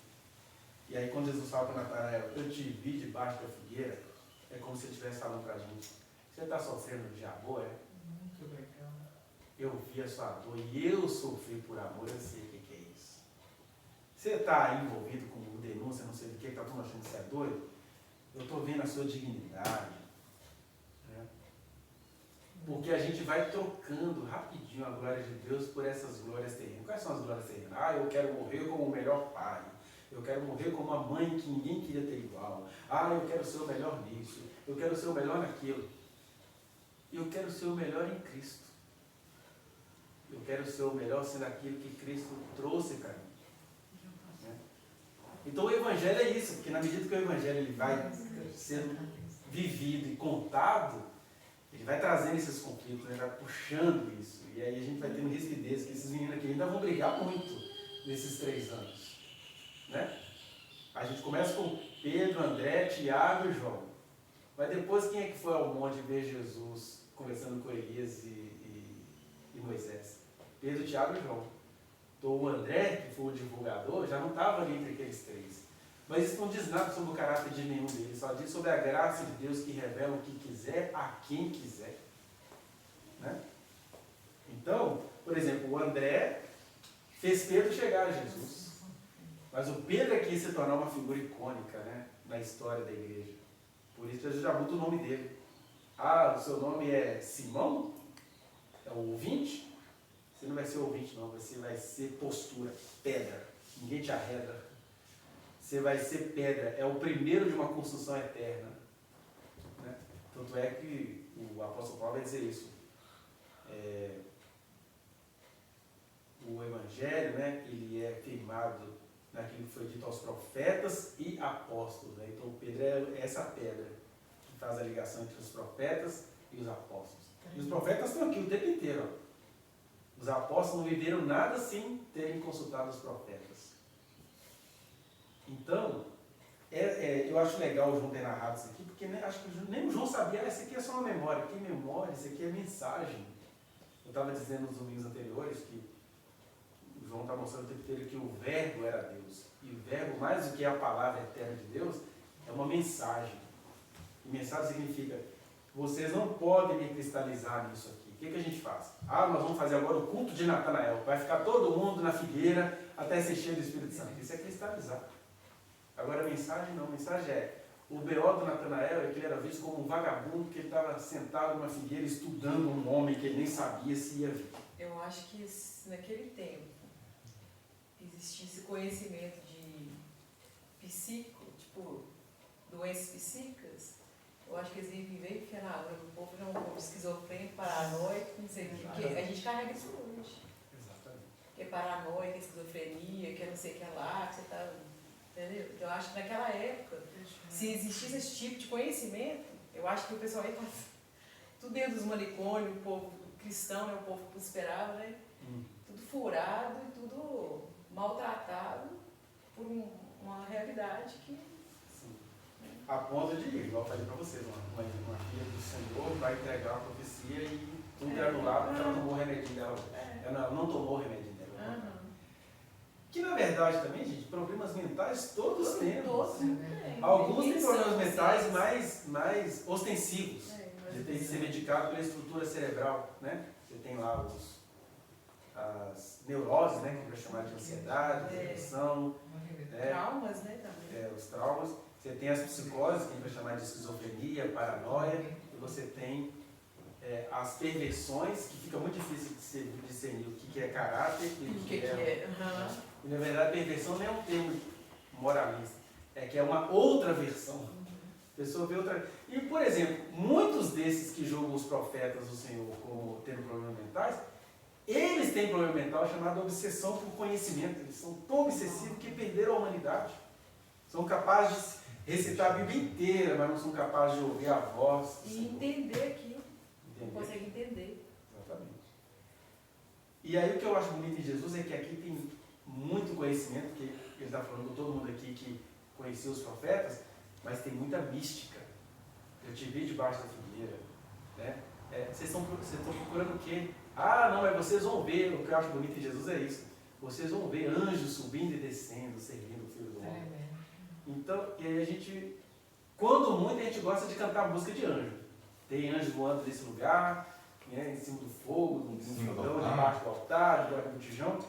E aí quando Jesus fala para Natanael, eu te vi debaixo da figueira, é como se ele estivesse falando para a gente, você está sofrendo de amor, é? Muito legal. Eu vi a sua dor e eu sofri por amor, eu sei o que é isso. Você está aí envolvido com denúncia, não sei do que, está todo mundo achando que você é doido? Eu estou vendo a sua dignidade. Né? Porque a gente vai trocando rapidinho a glória de Deus por essas glórias terrenas. Quais são as glórias terrenas? Eu quero morrer como o melhor pai. Eu quero morrer como uma mãe que ninguém queria ter igual. Eu quero ser o melhor nisso. Eu quero ser o melhor naquilo. Eu quero ser o melhor em Cristo. Eu quero ser o melhor sendo aquilo que Cristo trouxe para mim. Né? Então o Evangelho é isso, porque na medida que o Evangelho ele vai sendo vivido e contado, ele vai trazendo esses conflitos, vai puxando isso. E aí a gente vai tendo rispidez, que esses meninos aqui ainda vão brigar muito nesses 3 anos. Né? A gente começa com Pedro, André, Tiago e João. Mas depois quem é que foi ao monte ver Jesus conversando com Elias e Moisés? Pedro, Tiago e João. Então o André, que foi o divulgador, já não estava ali entre aqueles 3. Mas isso não diz nada sobre o caráter de nenhum deles, só diz sobre a graça de Deus que revela o que quiser a quem quiser. Né? Então, por exemplo, o André fez Pedro chegar a Jesus. Mas o Pedro aqui se tornou uma figura icônica, né, na história da igreja. Por isso Jesus já muda o nome dele. O seu nome é Simão? É o ouvinte? Você não vai ser ouvinte não, você vai ser postura, pedra. Ninguém te arreda. Você vai ser pedra, é o primeiro de uma construção eterna. Né? Tanto é que o apóstolo Paulo vai dizer isso. O Evangelho, né, ele é firmado naquilo que foi dito aos profetas e apóstolos. Né? Então Pedro é essa pedra que faz a ligação entre os profetas e os apóstolos. E os profetas estão aqui o tempo inteiro. Ó. Os apóstolos não viveram nada sem terem consultado os profetas. Então, eu acho legal o João ter narrado isso aqui, porque acho que nem o João sabia, isso aqui é só uma memória. Que memória? Isso aqui é mensagem. Eu estava dizendo nos domingos anteriores que o João está mostrando o tempo inteiro que o verbo era Deus. E o verbo, mais do que a palavra eterna de Deus, é uma mensagem. E mensagem significa, vocês não podem me cristalizar nisso aqui. O que a gente faz? Nós vamos fazer agora o culto de Natanael. Vai ficar todo mundo na figueira até ser cheio do Espírito Santo. Isso é cristalizar. Agora a mensagem não. A mensagem é, o B.O. do Natanael é que ele era visto como um vagabundo, que ele estava sentado numa figueira estudando um homem que ele nem sabia se ia vir. Eu acho que naquele tempo existisse conhecimento de psíquico, tipo, doenças psíquicas, eu acho que eles iam viver e ficar o povo é um povo esquizofrênico, paranoico, não sei o quê, porque a gente carrega isso hoje. Exatamente. Que é paranoia, que é esquizofrenia, que é não sei o que lá, que você está... Entendeu? Eu acho que naquela época, se existisse esse tipo de conhecimento, eu acho que o pessoal ia estar tudo dentro dos manicômios, o povo cristão, né, o povo que esperava, né? Tudo furado e tudo maltratado por uma realidade que... Sim. A ponto de, igual eu falei para vocês, uma filha do Senhor vai entregar a profecia e tudo é anulado porque ela tomou o remedinho dela. Ela não tomou o remedinho dela. Que na verdade também, gente, problemas mentais todos temos. Alguns têm problemas mentais mais ostensivos. Você tem que ser medicado pela estrutura cerebral, né? Você tem lá as neuroses, né? Que a gente vai chamar de ansiedade, depressão. Traumas, né? Também. Os traumas. Você tem as psicoses, que a gente vai chamar de esquizofrenia, paranoia. E você tem as perversões, que fica muito difícil de discernir o que é caráter e o que é... E na verdade, perversão não é um termo moralista, é que é uma outra versão. A pessoa vê outra... E, por exemplo, muitos desses que julgam os profetas do Senhor como tendo problemas mentais, eles têm problema mental chamado obsessão por conhecimento. Eles são tão obsessivos que perderam a humanidade. São capazes de recitar a Bíblia inteira, mas não são capazes de ouvir a voz. E entender aquilo. Não consegue entender. Exatamente. E aí o que eu acho bonito em Jesus é que aqui tem muito conhecimento, que ele está falando com todo mundo aqui que conhecia os profetas, mas tem muita mística. Eu te vi debaixo da figueira. Né? Vocês estão procurando o quê? Não, mas vocês vão ver, o que eu acho bonito em Jesus é isso. Vocês vão ver anjos subindo e descendo, servindo o Filho do Homem. Então, e aí a gente, quando muito, a gente gosta de cantar música de anjo. Tem anjos voando nesse lugar, né, em cima do fogo, no fogão, debaixo do altar, debaixo do botijão.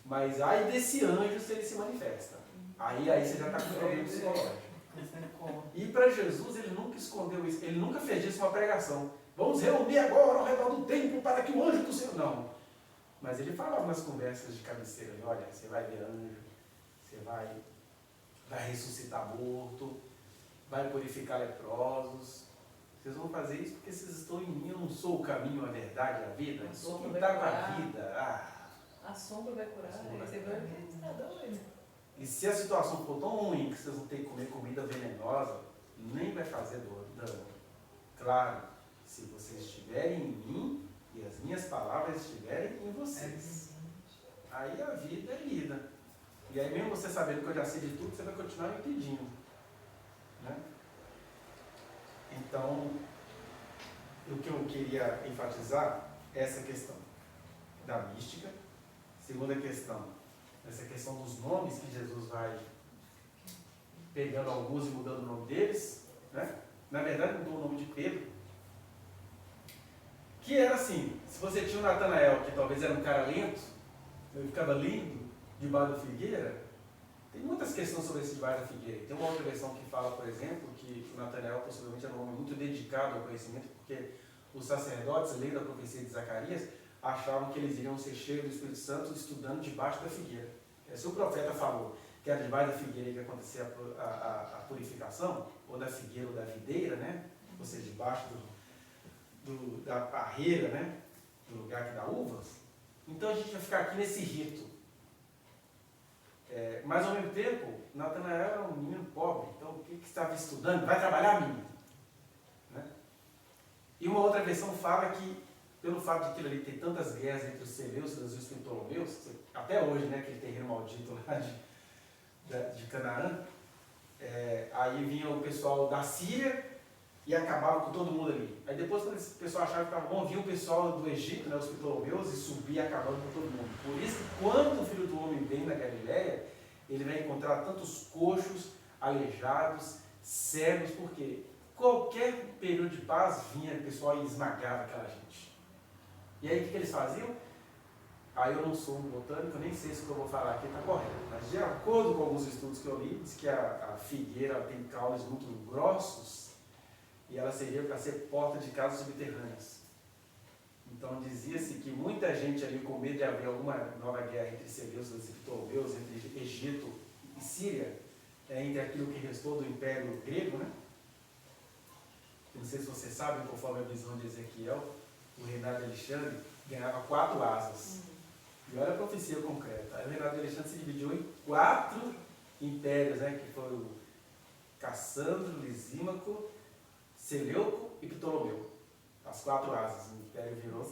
Mas aí desse anjo se ele se manifesta. Aí você já está com problema psicológico. E para Jesus, ele nunca escondeu isso. Ele nunca fez disso uma pregação. Vamos reunir agora ao redor do templo para que o anjo do Senhor... Não. Mas ele falava nas conversas de cabeceira. Olha, você vai ver anjo, você vai vai ressuscitar morto, vai purificar leprosos. Vocês vão fazer isso porque vocês estão em mim, eu não sou o caminho, a verdade, a vida. Eu sou quem está com a vida. A sombra vai curar. Você vai ver que está doido. E se a situação for tão ruim que vocês vão ter que comer comida venenosa, nem vai fazer dano. Claro, se vocês estiverem em mim e as minhas palavras estiverem em vocês. Aí a vida é lida. E aí mesmo você sabendo que eu já sei de tudo, você vai continuar me pedindo. Né? Então, o que eu queria enfatizar é essa questão da mística. Segunda questão, essa questão dos nomes que Jesus vai pegando alguns e mudando o nome deles. Né? Na verdade, mudou o nome de Pedro. Que era assim, se você tinha o Natanael, que talvez era um cara lento, ele ficava lindo, debaixo da figueira. Tem muitas questões sobre esse debaixo da figueira. Tem uma outra versão que fala, por exemplo, que o Natanael possivelmente era um homem muito dedicado ao conhecimento, porque os sacerdotes, lendo a profecia de Zacarias, achavam que eles iriam ser cheios do Espírito Santo estudando debaixo da figueira. Se o profeta falou que era debaixo da figueira que acontecia a purificação, ou da figueira ou da videira, né? Ou seja, debaixo da parreira, né? Do lugar que dá uvas. Então a gente vai ficar aqui nesse rito. Mas ao mesmo tempo, Natanael era um menino pobre, então o que estava estudando? Vai trabalhar, menino. Né? E uma outra versão fala que, pelo fato de aquilo ali ter tantas guerras entre os Seleucidas e os Ptolomeus, até hoje, né, aquele terreno maldito lá de Canaã, aí vinha o pessoal da Síria e acabava com todo mundo ali. Aí depois, quando esse pessoal achava que estava bom, vinha o pessoal do Egito, né, os Ptolomeus, e subia acabando com todo mundo. Por isso que quando o Filho do Homem vem na Galileia, ele vai encontrar tantos coxos, aleijados, cegos, porque qualquer período de paz vinha o pessoal e esmagava aquela gente. E aí o que eles faziam? Aí eu não sou um botânico, eu nem sei se o que eu vou falar aqui está correto, mas de acordo com alguns estudos que eu li, diz que a figueira tem caules muito grossos e ela seria para ser porta de casas subterrâneas. Então dizia-se que muita gente ali, com medo de haver alguma nova guerra entre Seleucidas e Ptolomeus, entre Egito e Síria, entre aquilo que restou do Império Grego, né? Não sei se vocês sabem, conforme a visão de Ezequiel, o reinado de Alexandre ganhava 4 asas. E olha a profecia concreta. Aí o reinado de Alexandre se dividiu em 4 impérios, né? Que foram o Cassandro, Lisímaco, Seleuco e Ptolomeu. As 4 asas, o império virou.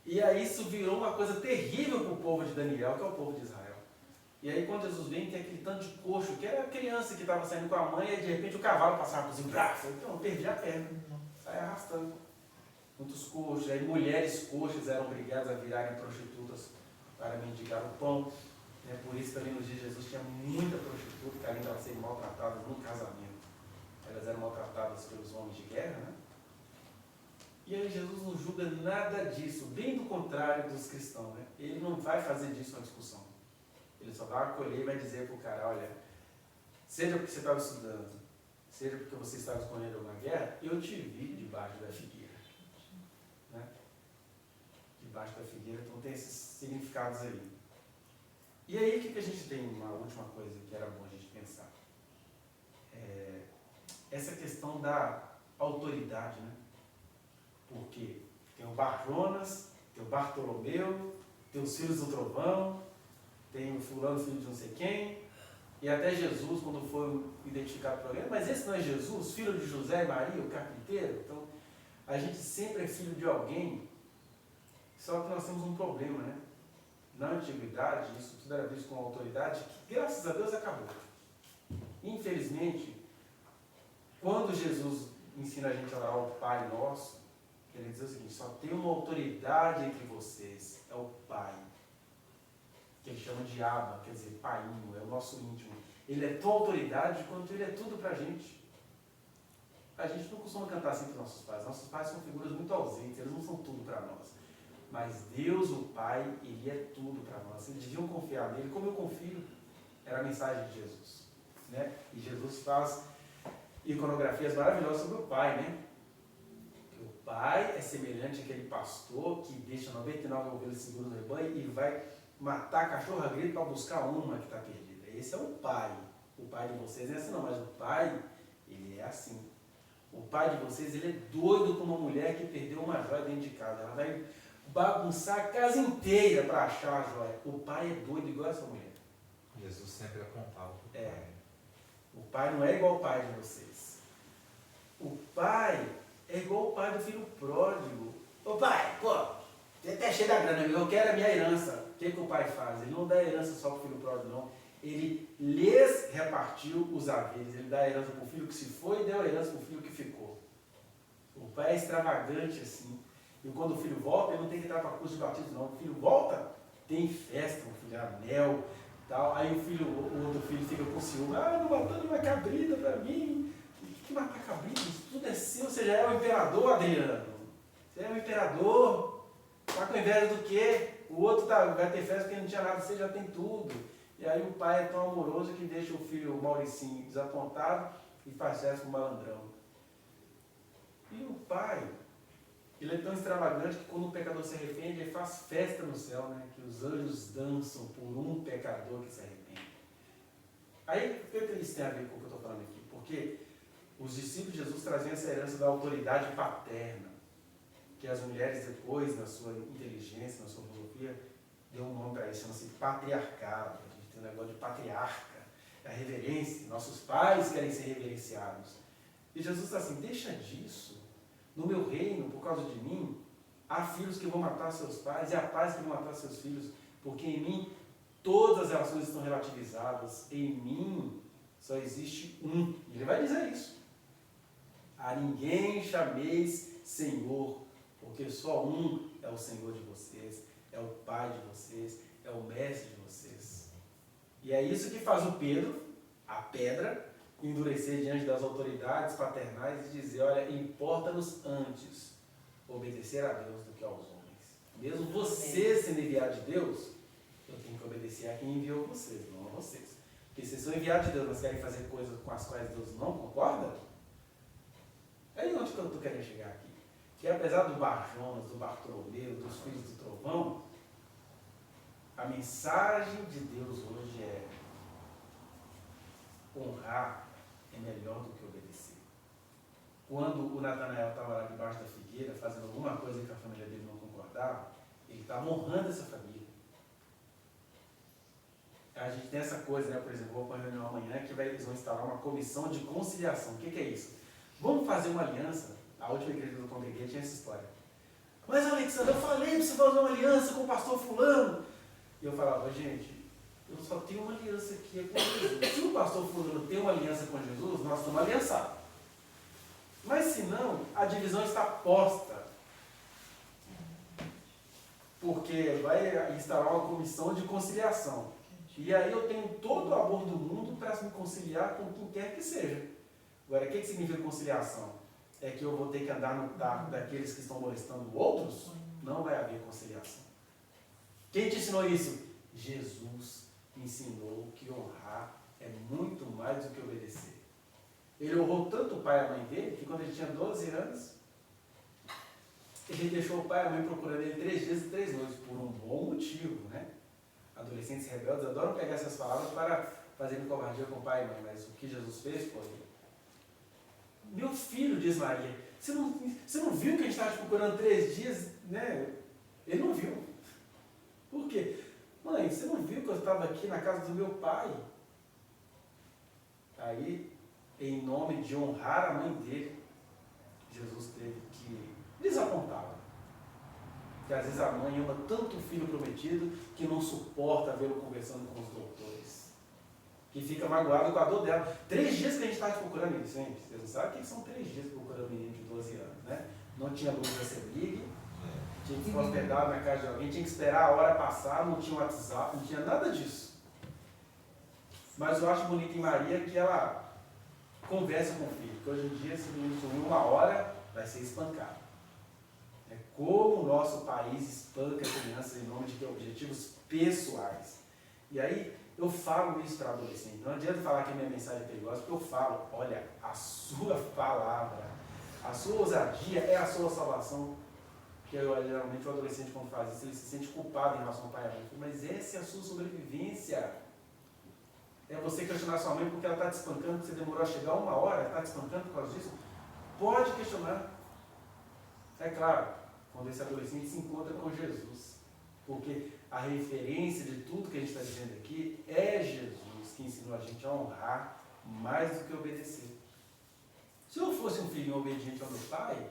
E aí isso virou uma coisa terrível para o povo de Daniel, que é o povo de Israel. E aí quando Jesus vem, tem aquele tanto de coxo, que era a criança que estava saindo com a mãe, e de repente o cavalo passava por cima, então eu perdi a perna, sai arrastando. Muitos coxos, aí mulheres coxas eram obrigadas a virarem prostitutas para mendigar o pão. Por isso também nos dias de Jesus tinha muita prostituta, que além de elas serem maltratadas no casamento, elas eram maltratadas pelos homens de guerra, né? E aí Jesus não julga nada disso, bem do contrário dos cristãos, né? Ele não vai fazer disso uma discussão. Ele só vai acolher e vai dizer para o cara, olha, seja porque você estava estudando, seja porque você estava escolhendo uma guerra, eu te vi debaixo da figueira. Né? Debaixo da figueira, então tem esses significados aí. E aí o que a gente tem, uma última coisa que era bom a gente pensar? Essa questão da autoridade, né? Porque tem o Bar Jonas, tem o Bartolomeu, tem os filhos do trovão, tem o fulano, filho de não sei quem, e até Jesus, quando foi identificado por alguém, mas esse não é Jesus, filho de José e Maria, o carpinteiro? Então, a gente sempre é filho de alguém, só que nós temos um problema, né? Na antiguidade, isso tudo era visto com autoridade, que graças a Deus acabou. Infelizmente, quando Jesus ensina a gente a orar ao Pai Nosso, ele diz o seguinte, só tem uma autoridade entre vocês, é o Pai. Que ele chama de Abba, quer dizer, Painho, é o nosso íntimo. Ele é tão autoridade quanto ele é tudo pra gente. A gente não costuma cantar assim para os nossos pais. Nossos pais são figuras muito ausentes, eles não são tudo para nós. Mas Deus, o Pai, ele é tudo para nós. Eles deviam confiar nele, como eu confio, era a mensagem de Jesus. Né? E Jesus faz iconografias maravilhosas sobre o Pai, né? Que o Pai é semelhante àquele pastor que deixa 99 ovelhas seguras no rebanho e vai matar a cachorra grita para buscar uma que está perdida. Esse é o Pai. o pai de vocês não é assim não, mas o pai, ele é assim. O pai de vocês, ele é doido com uma mulher que perdeu uma joia dentro de casa. Ela vai bagunçar a casa inteira para achar a joia. O pai é doido igual essa mulher. Jesus sempre apontava para o pai. É. O pai não é igual o pai de vocês. O pai é igual o pai do filho pródigo. Ô pai, pô, você até cheio da grana, eu quero a minha herança. O que o pai faz? Ele não dá herança só para o filho pródigo, não. Ele lhes repartiu os haveres. Ele dá a herança para o filho que se foi e deu a herança para o filho que ficou. O pai é extravagante assim. E quando o filho volta, ele não tem que entrar para curso de batismo, não. O filho volta, tem festa, o filho é anel, tal. Aí o outro filho fica com ciúme. Ah, não matando uma cabrita para mim. Que matar cabrita? Isso tudo é seu. Você já é o imperador, Adriano. Você é o imperador. Está com inveja do quê? O outro vai ter festa porque não tinha nada, você já tem tudo. E aí o pai é tão amoroso que deixa o filho Mauricinho desapontado e faz festa com o malandrão. E o pai, ele é tão extravagante que quando o pecador se arrepende, ele faz festa no céu, né? Que os anjos dançam por um pecador que se arrepende. Aí, o que isso tem a ver com o que eu estou falando aqui? Porque os discípulos de Jesus traziam essa herança da autoridade paterna, que as mulheres depois, na sua inteligência, na sua filosofia, deu um nome para isso, chama-se patriarcado. A gente tem um negócio de patriarca, a reverência. Nossos pais querem ser reverenciados. E Jesus está assim, deixa disso. No meu reino, por causa de mim, há filhos que vão matar seus pais e há pais que vão matar seus filhos, porque em mim todas as relações estão relativizadas. Em mim só existe um. E ele vai dizer isso. A ninguém chameis Senhor, porque só um é o Senhor de vocês, é o Pai de vocês, é o Mestre de vocês. E é isso que faz o Pedro, a pedra, endurecer diante das autoridades paternais e dizer, olha, importa-nos antes obedecer a Deus do que aos homens. Mesmo você sendo enviado de Deus, eu tenho que obedecer a quem enviou vocês, não a vocês. Porque se são enviados de Deus, mas querem fazer coisas com as quais Deus não concorda, é aí onde que eu estou querendo chegar aqui. Que apesar do Bar Jonas, do Bartolomeu, dos filhos do trovão, a mensagem de Deus hoje é honrar é melhor do que obedecer. Quando o Natanael estava lá debaixo da figueira, fazendo alguma coisa que a família dele não concordava, ele estava honrando essa família. A gente tem essa coisa, né? Por exemplo, vou para uma reunião amanhã que eles vão instalar uma comissão de conciliação. O que é isso? Vamos fazer uma aliança. A última igreja que eu congreguei tinha essa história. Mas, Alexandre, eu falei para você fazer uma aliança com o pastor fulano. E eu falava, gente, eu só tenho uma aliança aqui com Jesus. Se o pastor fulano tem uma aliança com Jesus, nós estamos aliançados. Mas se não, a divisão está posta. Porque vai instalar uma comissão de conciliação. E aí eu tenho todo o amor do mundo para me conciliar com quem quer que seja. Agora, o que significa conciliação? É que eu vou ter que andar no taco daqueles que estão molestando outros? Não vai haver conciliação. Quem te ensinou isso? Jesus ensinou que honrar é muito mais do que obedecer. Ele honrou tanto o pai e a mãe dele, que quando ele tinha 12 anos, ele deixou o pai e a mãe procurando ele 3 dias e 3 noites, por um bom motivo, né? Adolescentes rebeldes adoram pegar essas palavras para fazerem covardia com o pai e mãe, mas o que Jesus fez foi: meu filho, diz Maria, você não viu que a gente estava te procurando 3 dias, né? Ele não viu. Por quê? Mãe, você não viu que eu estava aqui na casa do meu pai? Aí, em nome de honrar a mãe dele, Jesus teve que desapontá-la. Porque às vezes a mãe ama tanto o filho prometido que não suporta vê-lo conversando com os doutores. Que fica magoado com a dor dela. 3 dias que a gente está procurando ele, gente. Vocês não sabem o que são 3 dias procurando um menino de 12 anos, né? Não tinha luz da Semig, tinha que ficar hospedado na casa de alguém, tinha que esperar a hora passar, não tinha WhatsApp, não tinha nada disso. Mas eu acho bonito em Maria que ela conversa com o filho. Porque hoje em dia, se o menino sumir 1 hora, vai ser espancado. É como o nosso país espanca crianças em nome de objetivos pessoais. E aí, eu falo isso para adolescente. Não adianta falar que a minha mensagem é perigosa, porque eu falo, olha, a sua palavra, a sua ousadia é a sua salvação. Porque geralmente o adolescente, quando faz isso, ele se sente culpado em relação ao pai e à mãe. Mas essa é a sua sobrevivência. É você questionar sua mãe porque ela está te espancando, porque você demorou a chegar 1 hora, ela está te espancando por causa disso. Pode questionar. É claro, quando esse adolescente se encontra com Jesus. Porque a referência de tudo que a gente está dizendo aqui é Jesus, que ensinou a gente a honrar mais do que obedecer. Se eu fosse um filho obediente ao meu pai,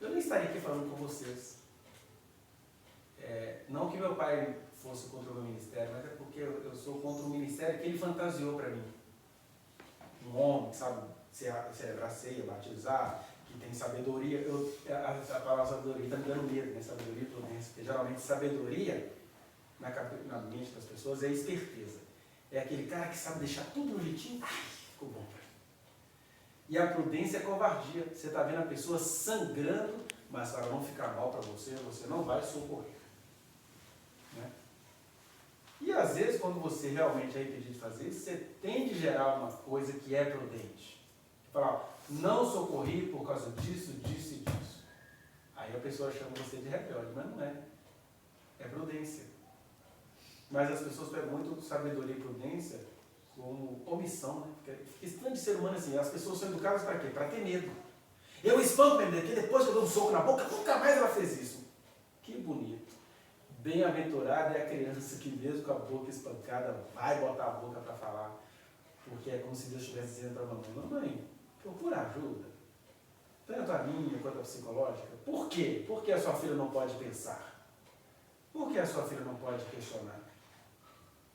eu nem estaria aqui falando com vocês. Não que meu pai fosse contra o meu ministério, mas é porque eu sou contra o ministério que ele fantasiou para mim. Um homem que sabe celebrar ceia, batizar, que tem sabedoria. A palavra sabedoria está me dando medo, né? Sabedoria e prudência. Porque geralmente sabedoria, na mente das pessoas, é esperteza. É aquele cara que sabe deixar tudo no jeitinho. Ai, ficou bom para mim. E a prudência é covardia. Você está vendo a pessoa sangrando, mas para não ficar mal para você, você não vai socorrer. Né? E às vezes, quando você realmente é impedido de fazer isso, você tem de gerar uma coisa que é prudente. Falar, não socorri por causa disso, disso e disso. Aí a pessoa chama você de rebelde, mas não é. É prudência. Mas as pessoas pegam muito sabedoria e prudência como omissão, né? Fica estranho de ser humano assim. As pessoas são educadas para quê? Para ter medo. Eu espanco minha mulher, que depois que eu dou um soco na boca, nunca mais ela fez isso. Que bonito. Bem-aventurada é a criança que mesmo com a boca espancada vai botar a boca para falar. Porque é como se Deus estivesse dizendo para a mamãe, mamãe, procura ajuda. Tanto a minha quanto a psicológica. Por quê? Por que a sua filha não pode pensar? Por que a sua filha não pode questionar?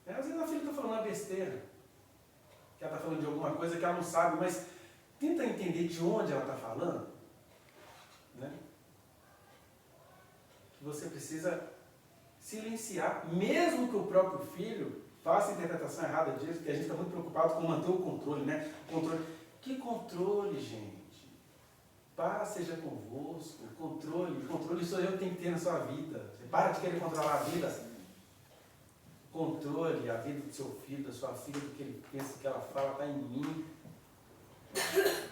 Às vezes a filha está falando uma besteira. Que ela está falando de alguma coisa que ela não sabe, mas tenta entender de onde ela está falando. Né? Que você precisa silenciar, mesmo que o próprio filho faça a interpretação errada disso, porque a gente está muito preocupado com manter o controle, né? Que controle, gente? Paz seja convosco. Controle sou eu que tenho que ter na sua vida. Você para de querer controlar a vida. Controle a vida do seu filho, da sua filha, do que ele pensa, do que ela fala, está em mim.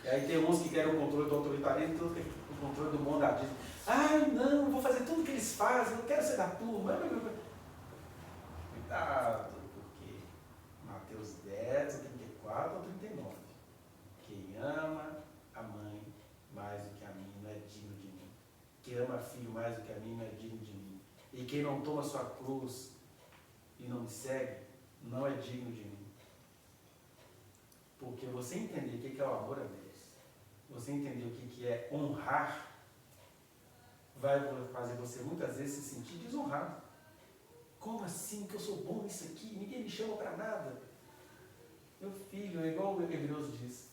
E aí tem uns que querem o controle do autoritarismo, outros que querem o controle do bondadismo. Ai, não, vou fazer tudo que eles fazem, não quero ser da turma. Cuidado, porque Mateus 10, 34 ou 39. Quem ama a mãe mais do que a mim não é digno de mim. Quem ama filho mais do que a mim não é digno de mim. E quem não toma sua cruz e não me segue, não é digno de mim. Porque você entender o que é o amor a Deus, você entender o que é honrar, vai fazer você muitas vezes se sentir desonrado. Como assim que eu sou bom nisso aqui? Ninguém me chama para nada. Meu filho, é igual o Hebreus diz,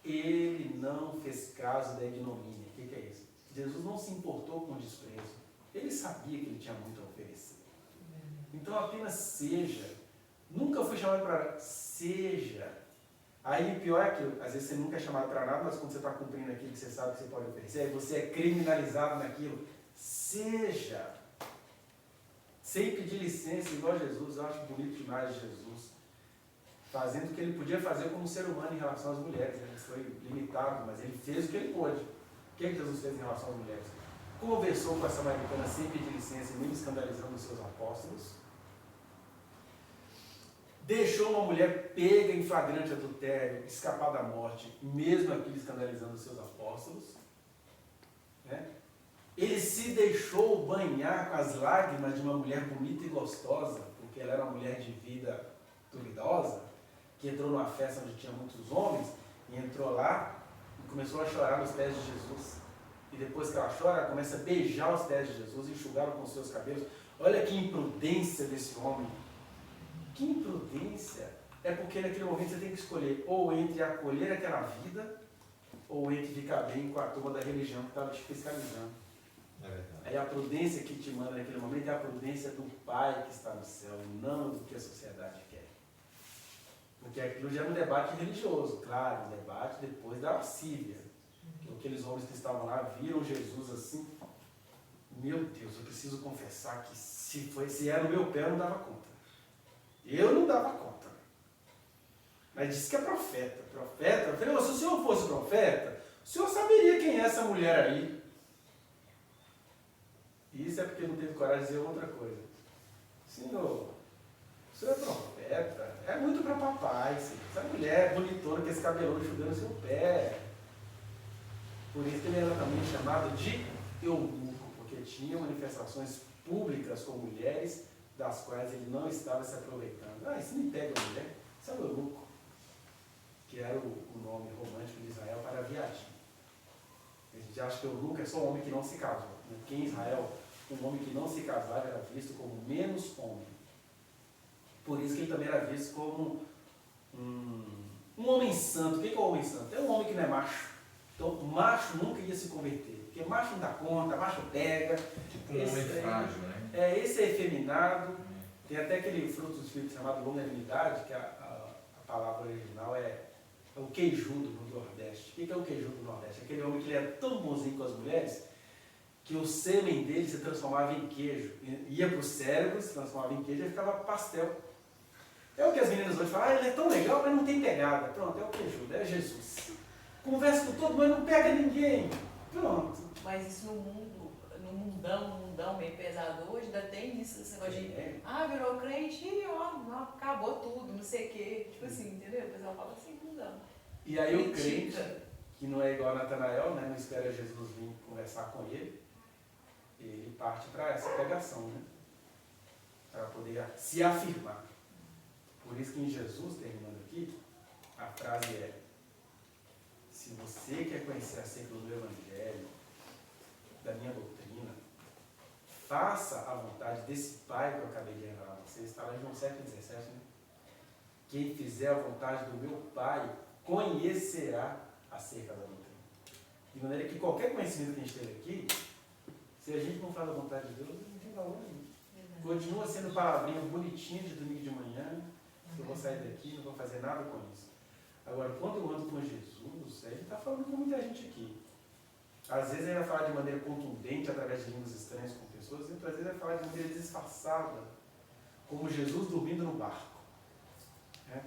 ele não fez caso da ignomínia. O que é isso? Jesus não se importou com o desprezo. Ele sabia que ele tinha muito a oferecer. Então apenas seja. Nunca fui chamado para seja. Aí pior é que às vezes você nunca é chamado para nada, mas quando você está cumprindo aquilo que você sabe que você pode oferecer, aí você é criminalizado naquilo. Seja. Sem pedir licença, igual Jesus. Eu acho bonito demais Jesus. Fazendo o que ele podia fazer como ser humano em relação às mulheres. Ele foi limitado, mas ele fez o que ele pôde. O que Jesus fez em relação às mulheres? Conversou com a samaritana sem pedir licença, mesmo escandalizando os seus apóstolos. Deixou uma mulher pega em flagrante adultério, escapar da morte, mesmo aquilo escandalizando os seus apóstolos. Né? Ele se deixou banhar com as lágrimas de uma mulher bonita e gostosa, porque ela era uma mulher de vida duvidosa, que entrou numa festa onde tinha muitos homens, e entrou lá e começou a chorar nos pés de Jesus. E depois que ela chora, ela começa a beijar os pés de Jesus, enxugá-lo com seus cabelos. Olha que imprudência desse homem. Que imprudência. É porque naquele momento você tem que escolher ou entre acolher aquela vida, ou entre ficar bem com a turma da religião que estava te fiscalizando. É verdade. Aí a prudência que te manda naquele momento é a prudência do Pai que está no céu, não do que a sociedade quer. Porque aquilo já é um debate religioso, claro, um debate depois da lascívia. Aqueles homens que estavam lá viram Jesus assim, meu Deus, eu preciso confessar que se era no meu pé eu não dava conta. Eu não dava conta. Mas disse que é profeta. Profeta, eu falei, se o senhor fosse profeta, o senhor saberia quem é essa mulher aí. E isso é porque não teve coragem de dizer outra coisa. Senhor, o Você é profeta? É muito para papai, sim. Essa mulher bonitona com esse cabelão enxugando seu pé. Por isso que ele era também chamado de eunuco, porque tinha manifestações públicas com mulheres das quais ele não estava se aproveitando. Ah, isso me pega a mulher. Isso é o eunuco, que era o nome romântico de Israel para viadinho. A gente acha que o eunuco é só um homem que não se casou. Porque em Israel, um homem que não se casava era visto como menos homem. Por isso que ele também era visto como um homem santo. O que é um homem santo? É um homem que não é macho. Então, macho nunca ia se converter. Porque macho não dá conta, macho pega. Tipo um homem frágil, né? Esse é efeminado. Tem até aquele fruto do Espírito chamado longanimidade, que a palavra original é o queijudo no Nordeste. O que é o queijudo no Nordeste? Aquele homem que ele é tão bonzinho com as mulheres que o sêmen dele se transformava em queijo. Ia para o cérebro, se transformava em queijo e ficava pastel. É o que as meninas hoje falam, ele é tão legal, mas não tem pegada. Pronto, é o queijudo, é Jesus. Conversa com todo mundo, mas não pega ninguém. Pronto. Mas isso no mundão meio pesado hoje, ainda tem isso, esse negócio de, virou crente e ó, não, acabou tudo, não sei o quê. Tipo assim, entendeu? O pessoal fala assim, mundão. E aí o crente, que não é igual a Natanael, né, não espera Jesus vir conversar com ele, ele parte para essa pegação, né? Para poder se afirmar. Por isso que em Jesus, terminando aqui, a frase é: se você quer conhecer acerca do Evangelho, da minha doutrina, faça a vontade desse Pai que eu acabei de revelar a vocês. Está lá em João 7,17, né? Quem fizer a vontade do meu Pai conhecerá acerca da doutrina. De maneira que qualquer conhecimento que a gente teve aqui, se a gente não faz a vontade de Deus, não tem valor nenhum. Continua sendo palavrinha bonitinha de domingo de manhã, que eu vou sair daqui e não vou fazer nada com isso. Agora, quando eu ando com Jesus, ele está falando com muita gente aqui. Às vezes ele vai falar de maneira contundente, através de línguas estranhas com pessoas, e outras vezes ele vai falar de maneira disfarçada, como Jesus dormindo no barco. Né?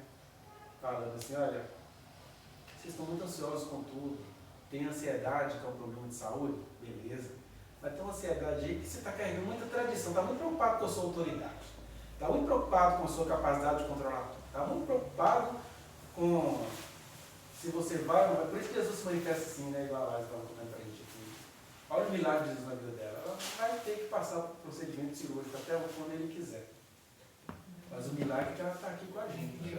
Falando assim, olha, vocês estão muito ansiosos com tudo, tem ansiedade, que é um problema de saúde, beleza. Mas tem uma ansiedade aí que você está carregando muita tradição, está muito preocupado com a sua autoridade, está muito preocupado com a sua capacidade de controlar tudo, está muito preocupado com se você vai ou não vai. Por isso que Jesus se manifesta assim, né? Igual a Lázaro estava contando para a gente aqui. Olha o milagre de Jesus na vida dela. Ela vai ter que passar por procedimento cirúrgico até quando ele quiser. Mas o milagre é que ela está aqui com a gente.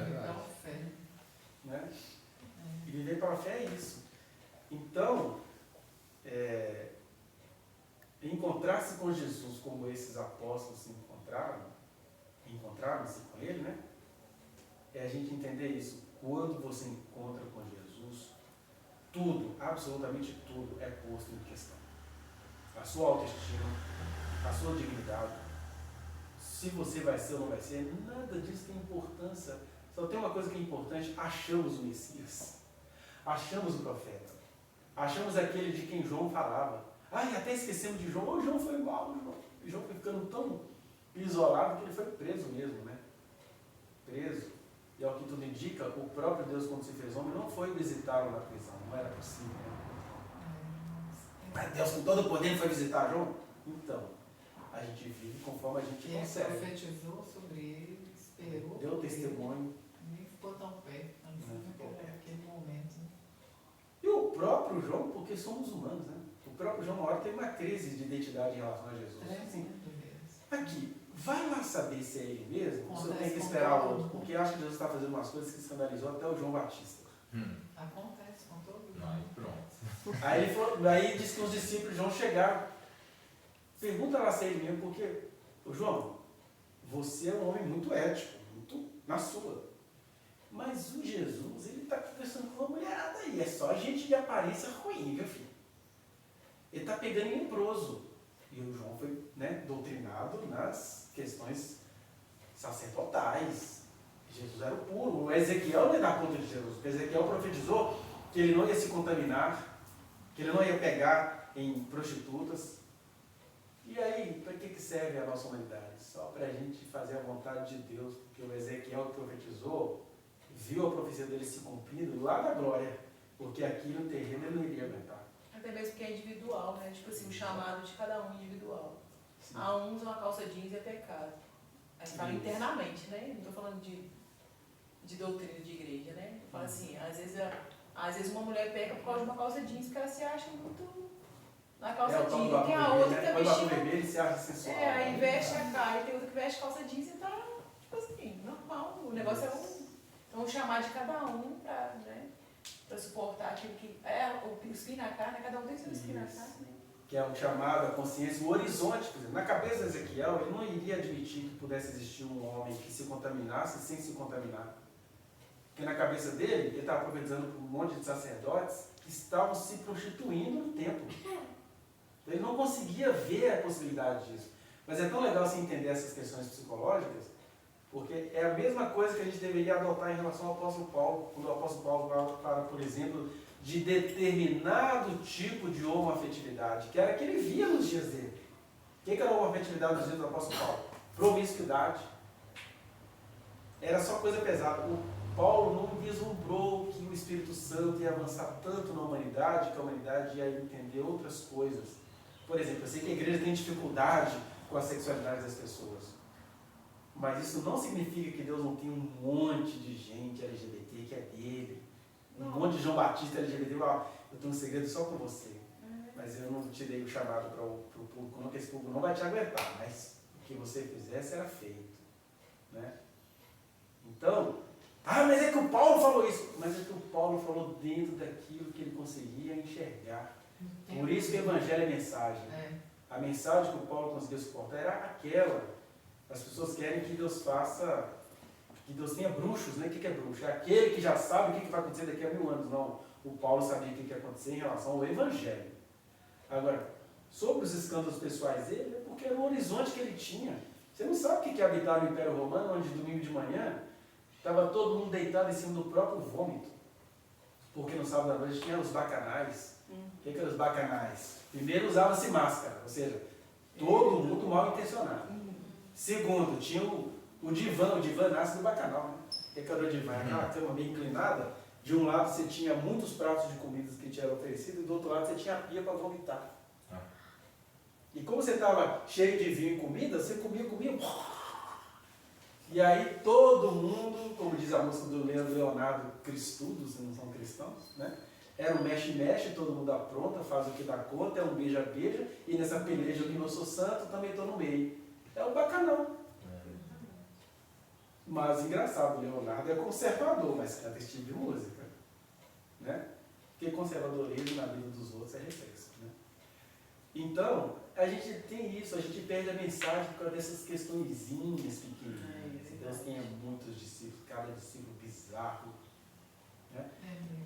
Né? E viver pela fé é isso. Então, encontrar-se com Jesus como esses apóstolos se encontraram-se com ele, né? É a gente entender isso. Quando você encontra com Jesus, tudo, absolutamente tudo, é posto em questão. A sua autoestima, a sua dignidade, se você vai ser ou não vai ser, nada disso tem importância. Só tem uma coisa que é importante: achamos o Messias, achamos o profeta, achamos aquele de quem João falava. Até esquecemos de João. João foi igual. João foi ficando tão isolado que ele foi preso mesmo, né? Preso. E ao que tudo indica, o próprio Deus, quando se fez homem, não foi visitá-lo na prisão. Não era possível. Mas Deus, com todo o poder, foi visitar João? Então, a gente vive conforme a gente consegue. Ele profetizou sobre ele, esperou. Deu testemunho. Nem ficou tão perto, naquele momento. Né? E o próprio João, porque somos humanos, né? O próprio João, uma hora, teve uma crise de identidade em relação a Jesus. Assim, aqui, vai lá saber se é ele mesmo, ou se eu tenho que esperar o outro, porque eu acho que Jesus está fazendo umas coisas que escandalizou até o João Batista. Acontece com todo mundo. Aí pronto. Aí ele falou, aí disse que os discípulos de João chegaram. Pergunta lá se é ele mesmo, porque, João, você é um homem muito ético, muito na sua. Mas o Jesus, ele está conversando com uma mulherada aí, é só gente de aparência ruim, meu filho. Ele está pegando em leproso. E o João foi, né, doutrinado nas questões sacerdotais. Jesus era o puro. O Ezequiel não ia dar conta de Jesus. Porque Ezequiel profetizou que ele não ia se contaminar, que ele não ia pegar em prostitutas. E aí, para que serve a nossa humanidade? Só para a gente fazer a vontade de Deus, porque o Ezequiel que profetizou viu a profecia dele se cumprindo lá na glória, porque aqui no terreno ele não iria aguentar. Até mesmo porque é individual, né? Tipo assim, o chamado de cada um individual. Sim. A uns uma calça jeans é pecado. Aí fala internamente, né? Não estou falando de doutrina de igreja, né? Eu falo assim, às vezes uma mulher peca por causa de uma calça jeans porque ela se acha muito na calça jeans. E tem a outra que tá vestindo. Vermelho, se acha sensual. Aí veste a cara, e tem outra que veste calça jeans e tá, tipo assim, normal. O negócio é então chamar de cada um pra, né? Pra suportar aquilo que. O espinho na cara, né? Cada um tem seu espinho na cara, né? Que é o chamado, a consciência, o horizonte. Por exemplo, na cabeça de Ezequiel, ele não iria admitir que pudesse existir um homem que se contaminasse sem se contaminar. Porque na cabeça dele, ele estava profetizando para um monte de sacerdotes que estavam se prostituindo no templo. Ele não conseguia ver a possibilidade disso. Mas é tão legal assim, entender essas questões psicológicas, porque é a mesma coisa que a gente deveria adotar em relação ao apóstolo Paulo, quando o apóstolo Paulo fala, por exemplo, de determinado tipo de homoafetividade, que era que ele via nos dias dele. O que era a homoafetividade nos dias do apóstolo Paulo? Promiscuidade. Era só coisa pesada. O Paulo não vislumbrou que o Espírito Santo ia avançar tanto na humanidade, que a humanidade ia entender outras coisas. Por exemplo, eu sei que a igreja tem dificuldade com a sexualidade das pessoas. Mas isso não significa que Deus não tem um monte de gente LGBT que é dele. Um monte de João Batista LGBT. Eu tenho um segredo só com você. Mas eu não te dei o chamado para o público, não, que esse público não vai te aguentar. Mas o que você fizesse era feito. Né? Então, mas é que o Paulo falou isso. Mas é que o Paulo falou dentro daquilo que ele conseguia enxergar. Por isso que o Evangelho é mensagem. A mensagem que o Paulo conseguia suportar era aquela. As pessoas querem que Deus faça, que Deus tenha bruxos, né? O que é bruxo? É aquele que já sabe o que vai acontecer daqui a 1000 anos. Não, o Paulo sabia o que ia acontecer em relação ao Evangelho. Agora, sobre os escândalos pessoais dele, é porque era o horizonte que ele tinha. Você não sabe o que é habitar no Império Romano, onde domingo de manhã estava todo mundo deitado em cima do próprio vômito. Porque no sábado à noite tinha os bacanais. O que eram os bacanais? Primeiro usava-se máscara, ou seja, todo mundo mal intencionado. Segundo, tinha o divã nasce do bacanal. Né? O que era o divã? Aquela cama meio inclinada. De um lado você tinha muitos pratos de comidas que te eram oferecidos, e do outro lado você tinha a pia para vomitar. E como você estava cheio de vinho e comida, você comia. E aí todo mundo, como diz a música do Leonardo Cristudos, não são cristãos, né? Era um mexe-mexe, todo mundo apronta, faz o que dá conta, é um beija-beija, e nessa peleja que não sou santo, também estou no meio. É o bacanão. Mas engraçado, o Leonardo é conservador, mas canta esse tipo de música. Né? Porque conservadorismo na vida dos outros é reflexo. Né? Então, a gente tem isso, a gente perde a mensagem por causa dessas questõezinhas pequenininhas. Deus tenha muitos discípulos, cada discípulo bizarro. Né?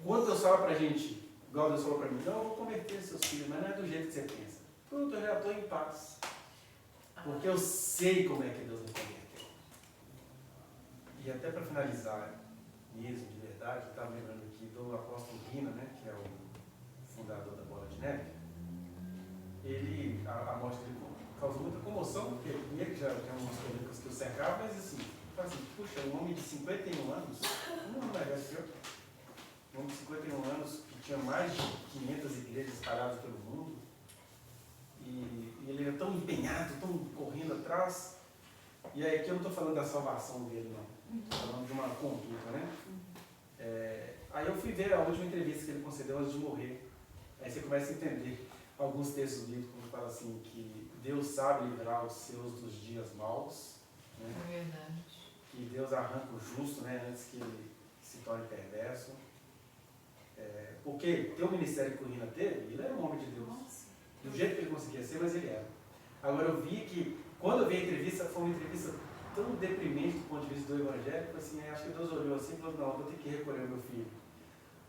Quando Deus fala pra gente, igual Deus falou pra mim, não, eu vou converter seus filhos, mas não é do jeito que você pensa. Pronto, eu já estou em paz. Porque eu sei como é que Deus me converteu. E até para finalizar mesmo, de verdade, eu estava lembrando aqui do apóstolo Rina, né, que é o fundador da Bola de Neve. A morte dele causou muita comoção, porque ele já tinha umas polêmicas que o cercavam, mas assim, puxa, um homem de 51 anos, um ano mais velho que eu, um homem de 51 anos, que tinha mais de 500 igrejas espalhadas pelo mundo, e ele era tão empenhado, tão correndo atrás. E aí aqui eu não estou falando da salvação dele, não. Estou falando de uma conduta, né? Aí eu fui ver a última entrevista que ele concedeu antes de morrer. Aí você começa a entender alguns textos bíblicos que falam assim, que Deus sabe livrar os seus dos dias maus. Né? É verdade. Que Deus arranca o justo, né, antes que ele se torne perverso. Porque tem o ministério que o Rina teve, ele era um homem de Deus. Do jeito que ele conseguia ser, mas ele era. Agora eu vi que, quando eu vi a entrevista, foi uma entrevista tão deprimente do ponto de vista do evangélico, assim, acho que Deus olhou assim e falou, não, eu vou ter que recolher o meu filho.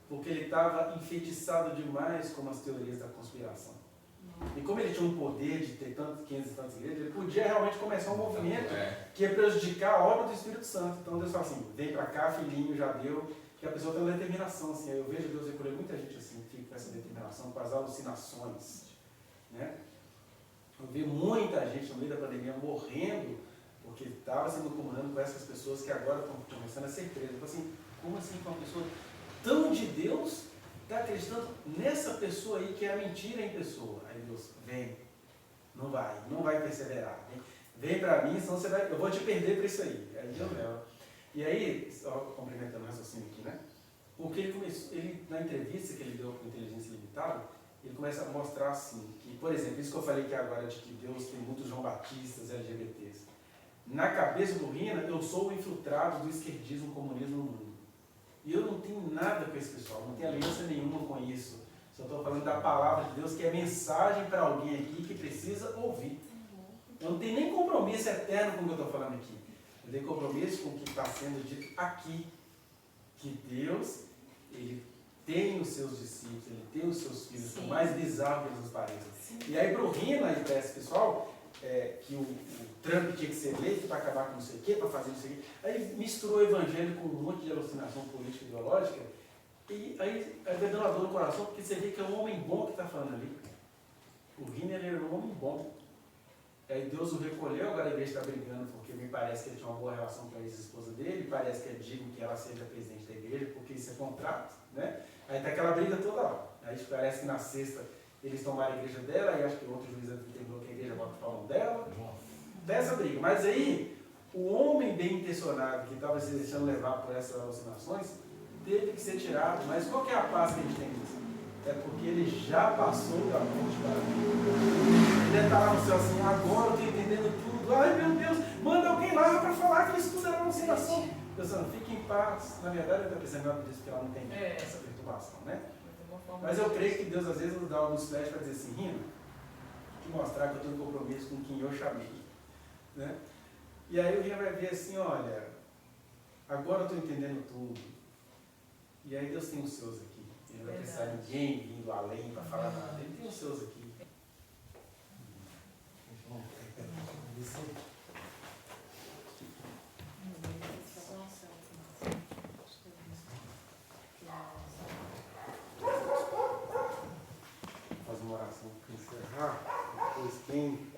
Porque ele estava enfeitiçado demais com as teorias da conspiração. E como ele tinha um poder de ter 500 e tantas igrejas, ele podia realmente começar um movimento que ia prejudicar a obra do Espírito Santo. Então Deus fala assim, vem pra cá, filhinho, já deu, que a pessoa tem uma determinação. Assim, eu vejo Deus recolher muita gente assim, que fica com essa determinação, com as alucinações. Né? Eu vi muita gente no meio da pandemia morrendo porque estava sendo comunando com essas pessoas que agora estão começando a ser presas. Eu assim, como assim com uma pessoa tão de Deus está acreditando nessa pessoa aí que é a mentira em pessoa? Aí Deus, vem, não vai perseverar. Vem pra mim, senão eu vou te perder pra isso aí. Aí eu levo. E aí, só complementando o raciocínio aqui, né? Porque na entrevista que ele deu com Inteligência Limitada, ele começa a mostrar assim, que, por exemplo, isso que eu falei aqui agora, de que Deus tem muitos João Batistas, LGBTs. Na cabeça do Rina, eu sou o infiltrado do esquerdismo, comunismo no mundo. E eu não tenho nada com esse pessoal, não tenho aliança nenhuma com isso. Só estou falando da palavra de Deus, que é mensagem para alguém aqui que precisa ouvir. Eu não tenho nem compromisso eterno com o que eu estou falando aqui. Eu tenho compromisso com o que está sendo dito aqui. Que Deus, Ele tem os seus discípulos, Ele tem os seus filhos, por mais bizarro que eles nos pareçam. E aí para o Rina e para esse pessoal, que o Trump tinha que ser eleito para acabar com não sei o quê, para fazer não sei o quê. Aí misturou o evangelho com um monte de alucinação política e ideológica. E aí vai dando uma dor no coração, porque você vê que é um homem bom que está falando ali. O Rina, ele era um homem bom. Aí Deus o recolheu, agora a igreja está brigando, porque me parece que ele tinha uma boa relação com a ex-esposa dele, parece que é digno que ela seja presidente da igreja, porque isso é contrato, né? Aí tá aquela briga toda hora. Aí parece que na sexta eles tomaram a igreja dela, aí acho que o outro juiz terminou que a igreja bota para a mão dela. Dessa briga. Mas aí, o homem bem intencionado que estava se deixando levar por essas alucinações, teve que ser tirado. Mas qual que é a paz que a gente tem nisso? É porque ele já passou da morte para a vida. Ele está lá no céu assim, agora eu estou entendendo tudo. Ai meu Deus, manda alguém lá para falar que isso tudo era alucinação. Pensando, fique em paz. Na verdade, eu estou pensando disso, porque ela não tem essa perturbação, né? Mas eu creio que Deus às vezes nos dá alguns flashes para dizer assim, Rina, te mostrar que eu tenho um compromisso com quem eu chamei. Né? E aí o Rina vai ver assim, olha, agora eu estou entendendo tudo. E aí Deus tem os seus aqui. Ele não vai precisar de ninguém vindo além para falar nada. Ele tem os seus aqui. Faz uma oração para encerrar. Depois quem